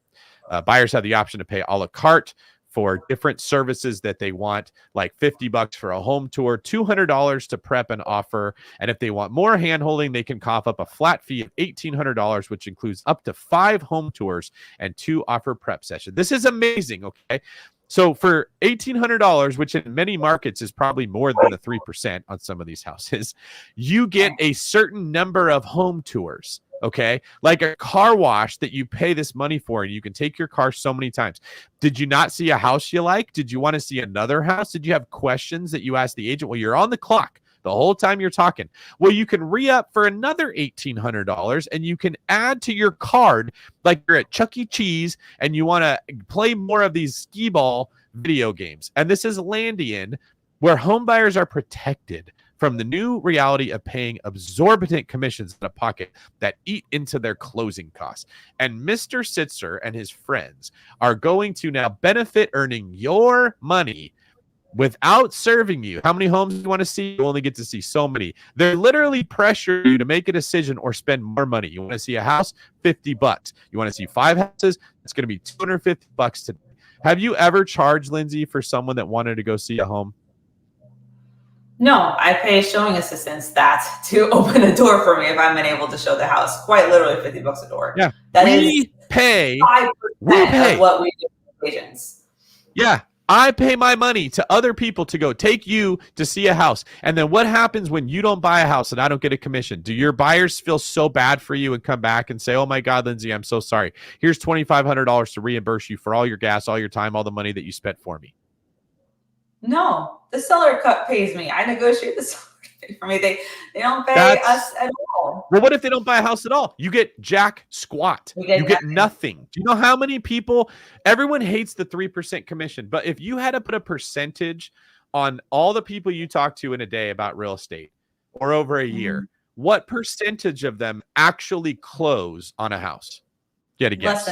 Buyers have the option to pay a la carte for different services that they want, like $50 for a home tour, $200 to prep an offer. And if they want more handholding, they can cough up a flat fee of $1,800, which includes up to 5 home tours and 2 offer prep sessions. This is amazing, okay? So for $1,800, which in many markets is probably more than the 3% on some of these houses, you get a certain number of home tours. Okay, like a car wash that you pay this money for, and you can take your car so many times. Did you not see a house you like? Did you want to see another house? Did you have questions that you asked the agent? Well, you're on the clock the whole time you're talking. Well, you can re-up for another $1,800, and you can add to your card like you're at Chuck E. Cheese and you want to play more of these skee ball video games. And this is Landian, where home buyers are protected from the new reality of paying exorbitant commissions in a pocket that eat into their closing costs. And Mr. Sitzer and his friends are going to now benefit earning your money without serving you. How many homes do you want to see? You only get to see so many. They're literally pressuring you to make a decision or spend more money. You want to see a house? $50. You want to see 5 houses? It's going to be $250 today. Have you ever charged, Lindsey, for someone that wanted to go see a home? No, I pay showing assistants that to open a door for me if I'm unable to show the house. Quite literally $50 a door. Yeah, that we is pay 5% of what we do with agents. Yeah, I pay my money to other people to go take you to see a house. And then what happens when you don't buy a house and I don't get a commission? Do your buyers feel so bad for you and come back and say, oh my God, Lindsey, I'm so sorry. Here's $2,500 to reimburse you for all your gas, all your time, all the money that you spent for me? No, the seller pays me. I negotiate the seller for me. They don't pay us at all. Well, what if they don't buy a house at all? You get jack squat. You get nothing. Do you know how many people? Everyone hates the 3% commission, but if you had to put a percentage on all the people you talk to in a day about real estate or over a year, what percentage of them actually close on a house? You had to guess.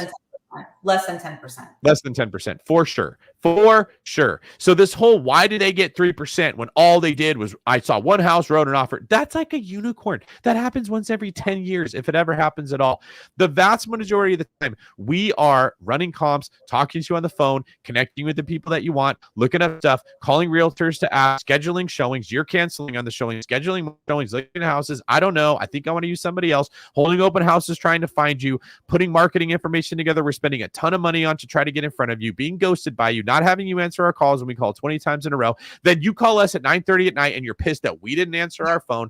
Less than 10%. Less than 10%, for sure. For sure. So this whole, why did they get 3% when all they did was, I saw one house, wrote an offer. That's like a unicorn. That happens once every 10 years, if it ever happens at all. The vast majority of the time, we are running comps, talking to you on the phone, connecting with the people that you want, looking up stuff, calling realtors to ask, scheduling showings. You're canceling on the showing, scheduling showings, looking at houses. I don't know. I think I want to use somebody else. Holding open houses, trying to find you, putting marketing information together. We're spending a ton of money on to try to get in front of you, being ghosted by you, not having you answer our calls when we call 20 times in a row. Then you call us at 9:30 at night and you're pissed that we didn't answer our phone.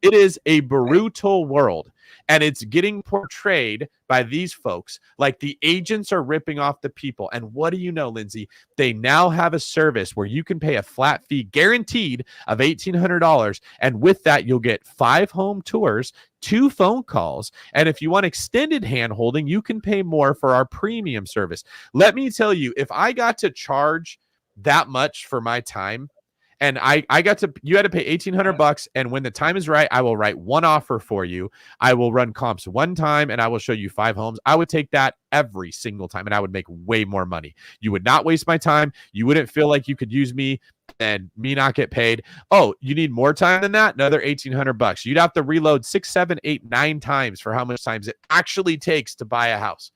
It is a brutal world. And it's getting portrayed by these folks like the agents are ripping off the people. And what do you know, Lindsey? They now have a service where you can pay a flat fee guaranteed of $1,800. And with that, you'll get 5 home tours, 2 phone calls. And if you want extended hand holding, you can pay more for our premium service. Let me tell you, if I got to charge that much for my time, and you had to pay $1,800, and when the time is right, I will write one offer for you. I will run comps one time, and I will show you 5 homes. I would take that every single time, and I would make way more money. You would not waste my time. You wouldn't feel like you could use me and me not get paid. Oh, you need more time than that? Another $1,800. You'd have to reload 6, 7, 8, 9 times for how much times it actually takes to buy a house.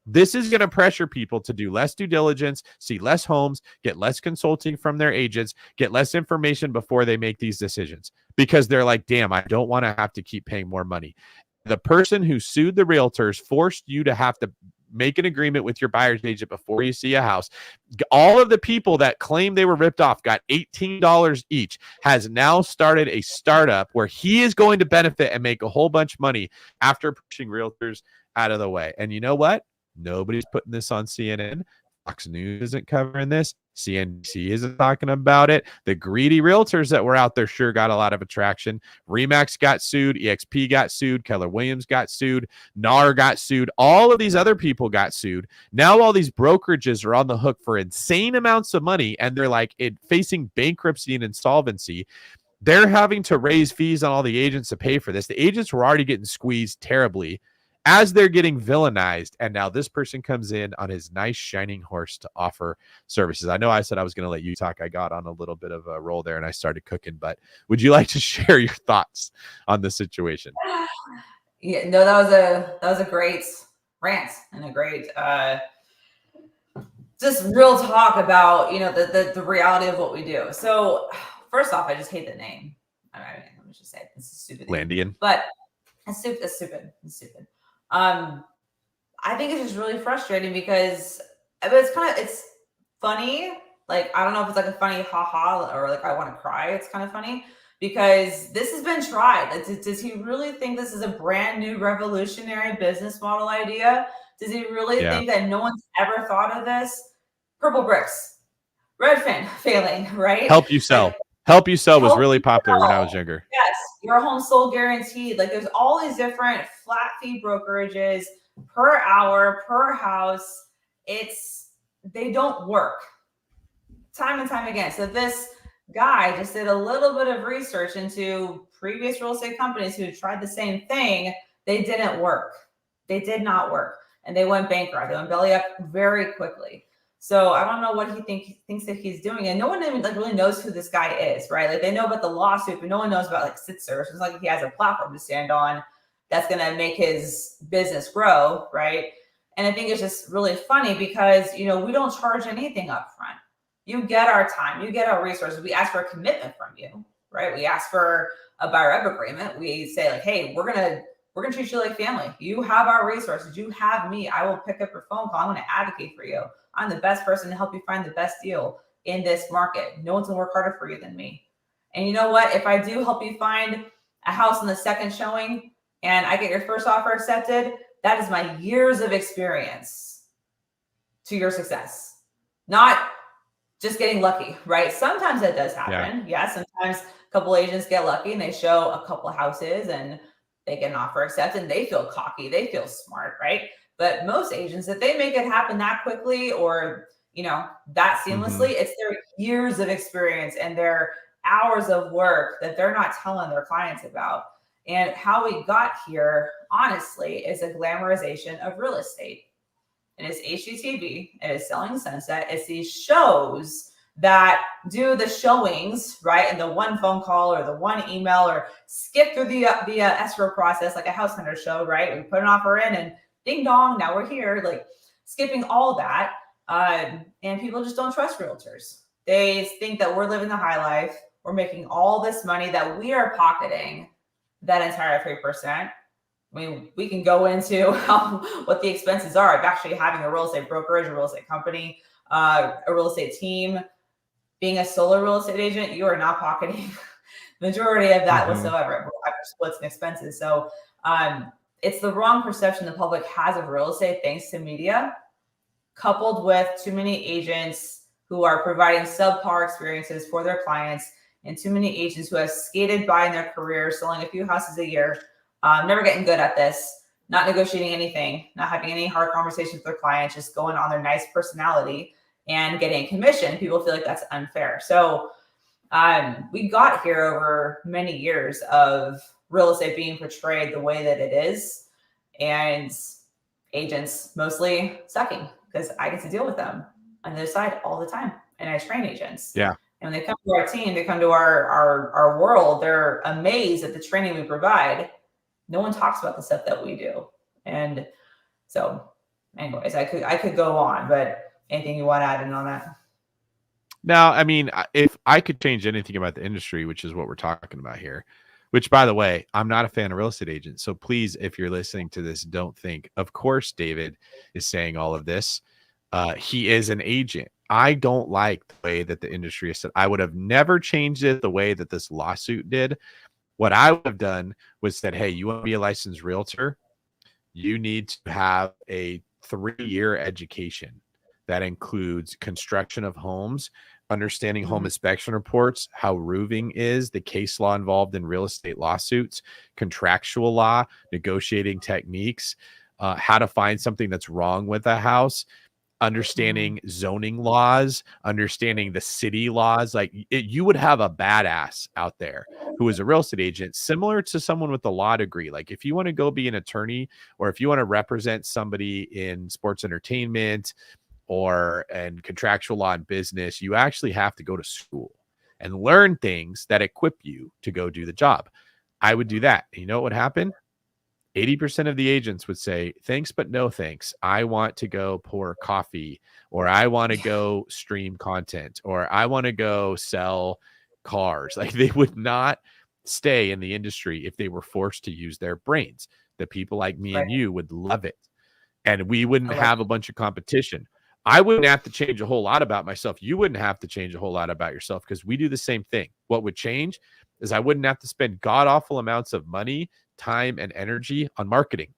This is going to pressure people to do less due diligence, see less homes, get less consulting from their agents, get less information before they make these decisions, because they're like, damn, I don't want to have to keep paying more money. The person who sued the realtors forced you to have to make an agreement with your buyer's agent before you see a house. All of the people that claim they were ripped off got $18 each, has now started a startup where he is going to benefit and make a whole bunch of money after pushing realtors out of the way. And you know what? Nobody's putting this on CNN. Fox News isn't covering this. CNBC isn't talking about it. The greedy realtors that were out there sure got a lot of attraction. Remax got sued. EXP got sued. Keller Williams got sued. NAR got sued. All of these other people got sued. Now all these brokerages are on the hook for insane amounts of money, and they're like facing bankruptcy and insolvency. They're having to raise fees on all the agents to pay for this. The agents were already getting squeezed terribly as they're getting villainized. And now this person comes in on his nice shining horse to offer services. I know I said I was going to let you talk. I got on a little bit of a roll there and I started cooking, but would you like to share your thoughts on the situation? Yeah, no, that was a great rant and a great, just real talk about, the reality of what we do. So first off, I just hate the name. I mean, let me just say it. This is stupid. Landian. But it's stupid. I think it's just really frustrating because it's funny. Like, I don't know if it's like a funny haha or like I want to cry. It's kind of funny because this has been tried. Like, does he really think this is a brand new revolutionary business model idea? Does he really think that no one's ever thought of this? Purple bricks, Redfin failing, right? Help you sell. Help You Sell was really popular when I was younger. Yes, your home sold guaranteed. Like, there's all these different flat fee brokerages per hour, per house. They don't work time and time again. So this guy just did a little bit of research into previous real estate companies who tried the same thing. They didn't work. They did not work. And they went bankrupt. They went belly up very quickly. So I don't know what he thinks that he's doing. And no one even really knows who this guy is, right? Like, they know about the lawsuit, but no one knows about like Sitzer. It's like he has a platform to stand on that's going to make his business grow, right? And I think it's just really funny because, we don't charge anything up front. You get our time, you get our resources. We ask for a commitment from you, right? We ask for a buyer rep agreement. We say like, hey, we're going to treat you like family. You have our resources. You have me. I will pick up your phone call. I'm going to advocate for you. I'm the best person to help you find the best deal in this market. No one's going to work harder for you than me. And you know what? If I do help you find a house in the second showing and I get your first offer accepted, that is my years of experience to your success. Not just getting lucky, right? Sometimes that does happen. Yeah, sometimes a couple agents get lucky and they show a couple houses and they get an offer accepted and they feel cocky. They feel smart, right? But most agents, if they make it happen that quickly or, that seamlessly, it's their years of experience and their hours of work that they're not telling their clients about. And how we got here, honestly, is a glamorization of real estate. It is HGTV. It is Selling Sunset. It's these shows that do the showings, right? And the one phone call or the one email or skip through the escrow process like a house hunter show, right? We put an offer in and ding dong, now we're here, like skipping all that. And people just don't trust realtors. They think that we're living the high life. We're making all this money that we are pocketing that entire 3%. I mean, we can go into what the expenses are of actually having a real estate brokerage, a real estate company, a real estate team. Being a solo real estate agent, you are not pocketing the majority of that whatsoever. I splits and expenses. So it's the wrong perception the public has of real estate thanks to media, coupled with too many agents who are providing subpar experiences for their clients, and too many agents who have skated by in their career, selling a few houses a year, never getting good at this, not negotiating anything, not having any hard conversations with their clients, just going on their nice personality and getting a commission. People feel like that's unfair. So we got here over many years of real estate being portrayed the way that it is, and agents mostly sucking, because I get to deal with them on the other side all the time, and I train agents. Yeah. And when they come to our team, they come to our world, they're amazed at the training we provide. No one talks about the stuff that we do. And so anyways, I could go on, but anything you want to add in on that? Now, I mean, if I could change anything about the industry, which is what we're talking about here, which, by the way, I'm not a fan of real estate agents. So please, if you're listening to this, don't think, of course, David is saying all of this. He is an agent. I don't like the way that the industry is set. I would have never changed it the way that this lawsuit did. What I would have done was said, hey, you want to be a licensed realtor? You need to have a 3-year education that includes construction of homes, understanding home inspection reports, how roofing is, the case law involved in real estate lawsuits, contractual law, negotiating techniques, how to find something that's wrong with a house, understanding zoning laws, understanding the city laws. Like you would have a badass out there who is a real estate agent, similar to someone with a law degree. Like if you want to go be an attorney, or if you want to represent somebody in sports entertainment and contractual law and business, you actually have to go to school and learn things that equip you to go do the job. I would do that. And you know what would happen? 80% of the agents would say, thanks, but no thanks. I want to go pour coffee, or I want to go stream content, or I want to go sell cars. Like they would not stay in the industry if they were forced to use their brains. The people like me and you would love it. And we wouldn't have a bunch of competition. I wouldn't have to change a whole lot about myself. You wouldn't have to change a whole lot about yourself, because we do the same thing. What would change is I wouldn't have to spend god-awful amounts of money, time, and energy on marketing.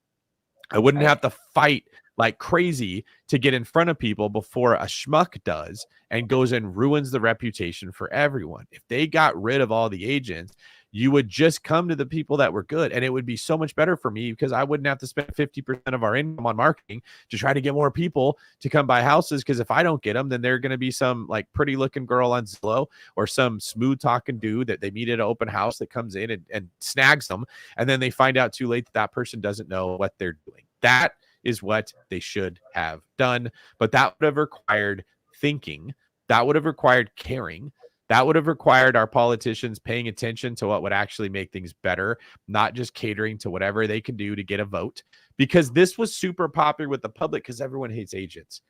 I wouldn't have to fight like crazy to get in front of people before a schmuck does and goes and ruins the reputation for everyone. If they got rid of all the agents, you would just come to the people that were good, and it would be so much better for me, because I wouldn't have to spend 50% of our income on marketing to try to get more people to come buy houses. Because if I don't get them, then they're going to be some like pretty looking girl on Zillow, or some smooth talking dude that they meet at an open house that comes in and snags them. And then they find out too late that that person doesn't know what they're doing. That is what they should have done. But that would have required thinking. That would have required caring. That would have required our politicians paying attention to what would actually make things better, not just catering to whatever they can do to get a vote, because this was super popular with the public because everyone hates agents.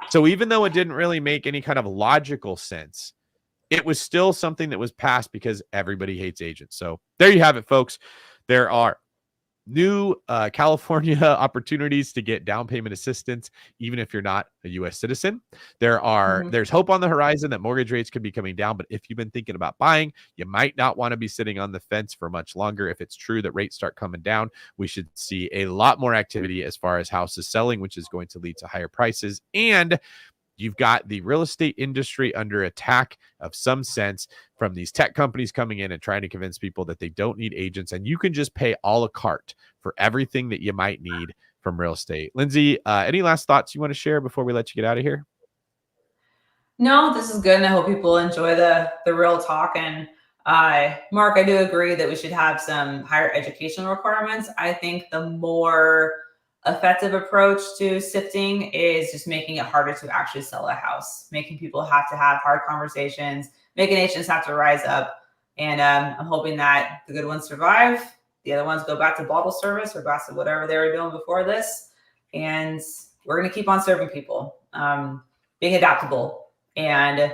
So even though it didn't really make any kind of logical sense, it was still something that was passed because everybody hates agents. So there you have it, folks. There are new California opportunities to get down payment assistance, even if you're not a U.S. citizen. There's hope on the horizon that mortgage rates could be coming down. But if you've been thinking about buying, you might not want to be sitting on the fence for much longer. If it's true that rates start coming down, we should see a lot more activity as far as houses selling, which is going to lead to higher prices. And you've got the real estate industry under attack of some sense from these tech companies coming in and trying to convince people that they don't need agents, and you can just pay a la carte for everything that you might need from real estate. Lindsey, any last thoughts you want to share before we let you get out of here? No, this is good, and I hope people enjoy the real talk. And Mark, I do agree that we should have some higher education requirements. I think the more effective approach to sifting is just making it harder to actually sell a house, making people have to have hard conversations, making agents have to rise up. And I'm hoping that the good ones survive. The other ones go back to bottle service or back to whatever they were doing before this. And we're going to keep on serving people. Being adaptable and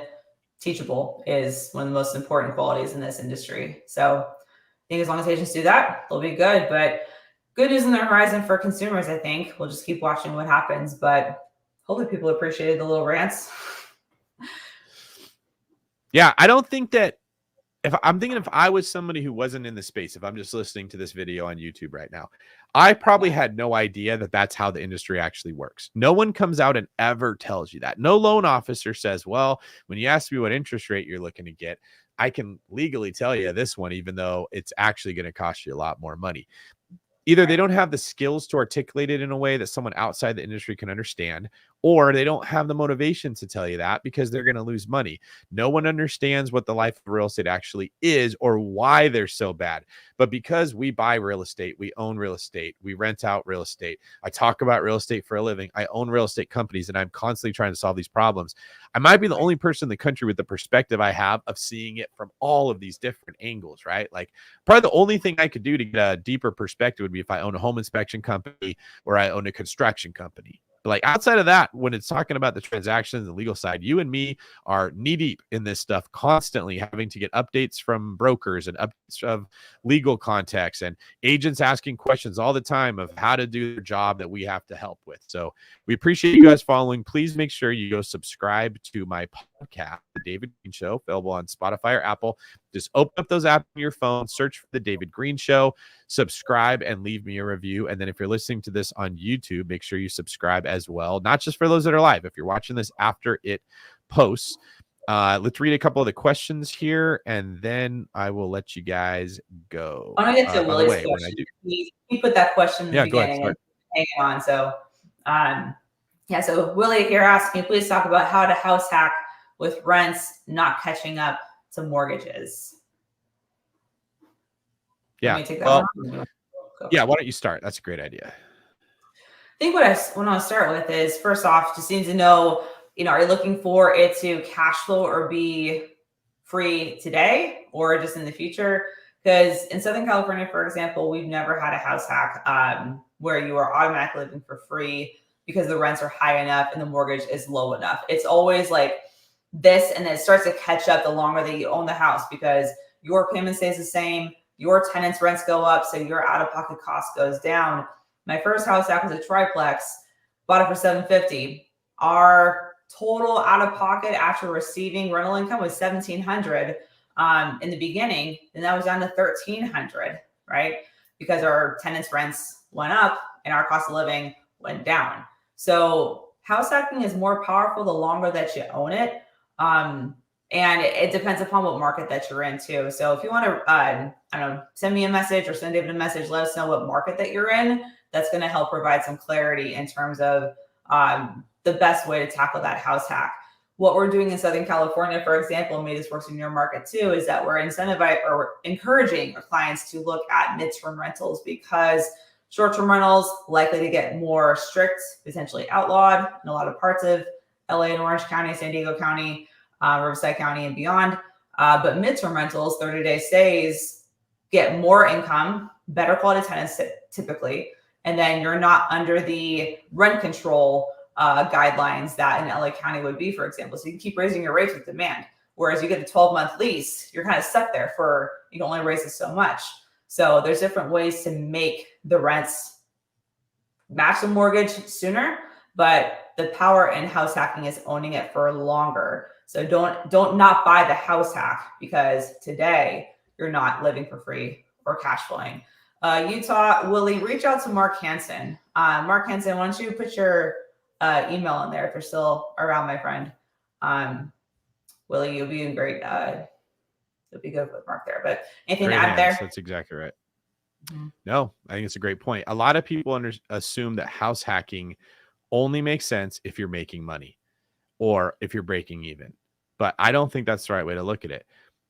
teachable is one of the most important qualities in this industry. So I think as long as agents do that, they'll be good. But good news in the horizon for consumers, I think. We'll just keep watching what happens. But hopefully people appreciated the little rants. Yeah, I don't think that if I'm thinking if I was somebody who wasn't in the space, if I'm just listening to this video on YouTube right now, I probably had no idea that that's how the industry actually works. No one comes out and ever tells you that. No loan officer says, well, when you ask me what interest rate you're looking to get, I can legally tell you this one, even though it's actually going to cost you a lot more money. Either they don't have the skills to articulate it in a way that someone outside the industry can understand, or they don't have the motivation to tell you that because they're going to lose money. No one understands what the life of real estate actually is or why they're so bad. But because we buy real estate, we own real estate, we rent out real estate. I talk about real estate for a living. I own real estate companies, and I'm constantly trying to solve these problems. I might be the only person in the country with the perspective I have of seeing it from all of these different angles, right? Like probably the only thing I could do to get a deeper perspective would be if I own a home inspection company or I own a construction company. But like outside of that, when it's talking about the transactions and legal side, you and me are knee deep in this stuff, constantly having to get updates from brokers and updates of legal contacts and agents asking questions all the time of how to do their job that we have to help with. So we appreciate you guys following. Please make sure you go subscribe to my podcast, The David Greene Show, available on Spotify or Apple. Just open up those apps on your phone, search for The David Greene Show, subscribe, and leave me a review. And then if you're listening to this on YouTube, make sure you subscribe as well, not just for those that are live. If you're watching this after it posts, let's read a couple of the questions here, and then I will let you guys go. I want to get to Willie's question. He put that question in the beginning and hang on. So, so Willie here asks, can you please talk about how to house hack with rents not catching up to mortgages? Yeah. Well, yeah. Why don't you start? That's a great idea. I think what I want to start with is, first off, just need to know, are you looking for it to cash flow or be free today or just in the future? Because in Southern California, for example, we've never had a house hack where you are automatically living for free because the rents are high enough and the mortgage is low enough. It's always like this, and then it starts to catch up the longer that you own the house because your payment stays the same, your tenants' rents go up, so your out-of-pocket cost goes down. My first house hack was a triplex, bought it for $750. Our total out-of-pocket after receiving rental income was $1,700 in the beginning, and that was down to $1,300, right? Because our tenants' rents went up and our cost of living went down. So house hacking is more powerful the longer that you own it. And it depends upon what market that you're in too. So if you want to, send me a message or send David a message, let us know what market that you're in. That's going to help provide some clarity in terms of the best way to tackle that house hack. What we're doing in Southern California, for example, maybe this works in your market too, is that we're encouraging our clients to look at midterm rentals because short-term rentals likely to get more strict, potentially outlawed in a lot of parts of LA and Orange County, San Diego County, Riverside County and beyond. But midterm rentals, 30-day stays, get more income, better quality tenants typically, and then you're not under the rent control guidelines that in LA County would be, for example. So you can keep raising your rates with demand. Whereas you get a 12-month lease, you're kind of stuck there you can only raise it so much. So there's different ways to make the rents match the mortgage sooner, but the power in house hacking is owning it for longer. So don't not buy the house hack because today you're not living for free or cash flowing. Utah, Willie, reach out to Mark Hansen. Mark Hansen, why don't you put your email in there if you're still around, my friend. Willie, you'll be great. You'll be good with Mark there. But anything to add there? That's exactly right. Mm-hmm. No, I think it's a great point. A lot of people assume that house hacking only makes sense if you're making money or if you're breaking even. But I don't think that's the right way to look at it.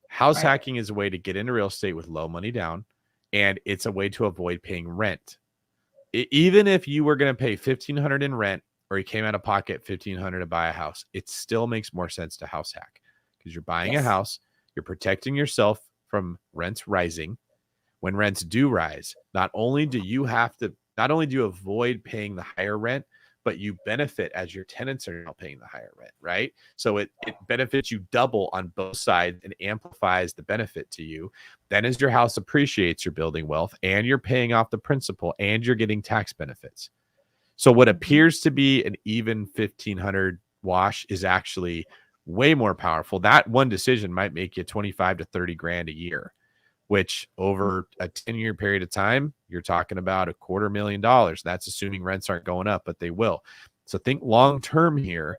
House hacking is a way to get into real estate with low money down, and it's a way to avoid paying rent. Even if you were going to pay $1,500 in rent or you came out of pocket $1,500 to buy a house, it still makes more sense to house hack because you're buying a house, you're protecting yourself from rents rising. When rents do rise, not only do you avoid paying the higher rent, but you benefit as your tenants are now paying the higher rent, right? So it benefits you double on both sides and amplifies the benefit to you. Then as your house appreciates, you're building wealth and you're paying off the principal and you're getting tax benefits. So what appears to be an even $1,500 wash is actually way more powerful. That one decision might make you 25 to 30 grand a year, which over a 10-year period of time, you're talking about $250,000. That's assuming rents aren't going up, but they will. So think long-term here.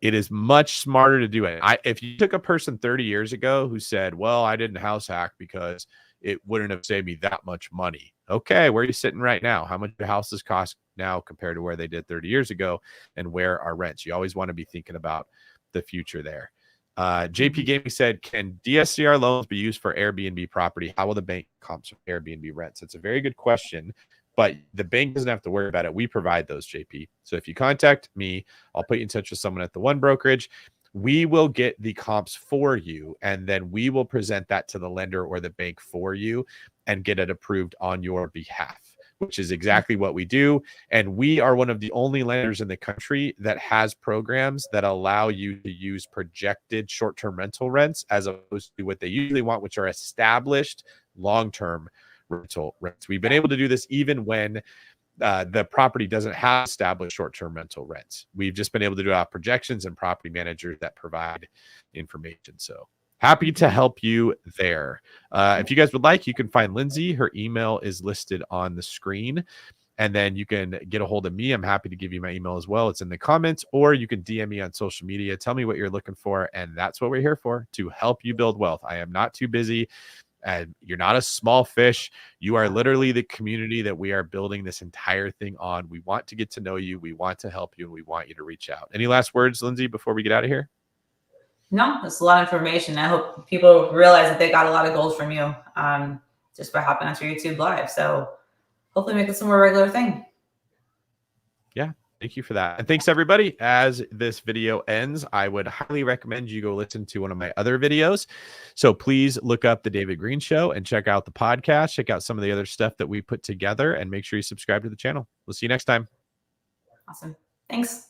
It is much smarter to do it. If you took a person 30 years ago who said, well, I didn't house hack because it wouldn't have saved me that much money. Okay, where are you sitting right now? How much do houses cost now compared to where they did 30 years ago? And where are rents? You always want to be thinking about the future there. JP Gaming said, can DSCR loans be used for Airbnb property? How will the bank comps for Airbnb rents? It's a very good question, but the bank doesn't have to worry about it. We provide those, JP. So if you contact me, I'll put you in touch with someone at the One Brokerage. We will get the comps for you, and then we will present that to the lender or the bank for you and get it approved on your behalf, which is exactly what we do. And we are one of the only lenders in the country that has programs that allow you to use projected short-term rental rents as opposed to what they usually want, which are established long-term rental rents. We've been able to do this even when the property doesn't have established short-term rental rents. We've just been able to do our projections and property managers that provide information. So happy to help you there. If you guys would like, you can find Lindsey. Her email is listed on the screen. And then you can get a hold of me. I'm happy to give you my email as well. It's in the comments, or you can DM me on social media. Tell me what you're looking for. And that's what we're here for, to help you build wealth. I am not too busy. And you're not a small fish. You are literally the community that we are building this entire thing on. We want to get to know you. We want to help you. And we want you to reach out. Any last words, Lindsey, before we get out of here? No, it's a lot of information. I hope people realize that they got a lot of gold from you just by hopping onto YouTube Live. So hopefully make it some more regular thing. Yeah. Thank you for that. And thanks, everybody. As this video ends, I would highly recommend you go listen to one of my other videos. So please look up The David Greene Show and check out the podcast. Check out some of the other stuff that we put together and make sure you subscribe to the channel. We'll see you next time. Awesome. Thanks.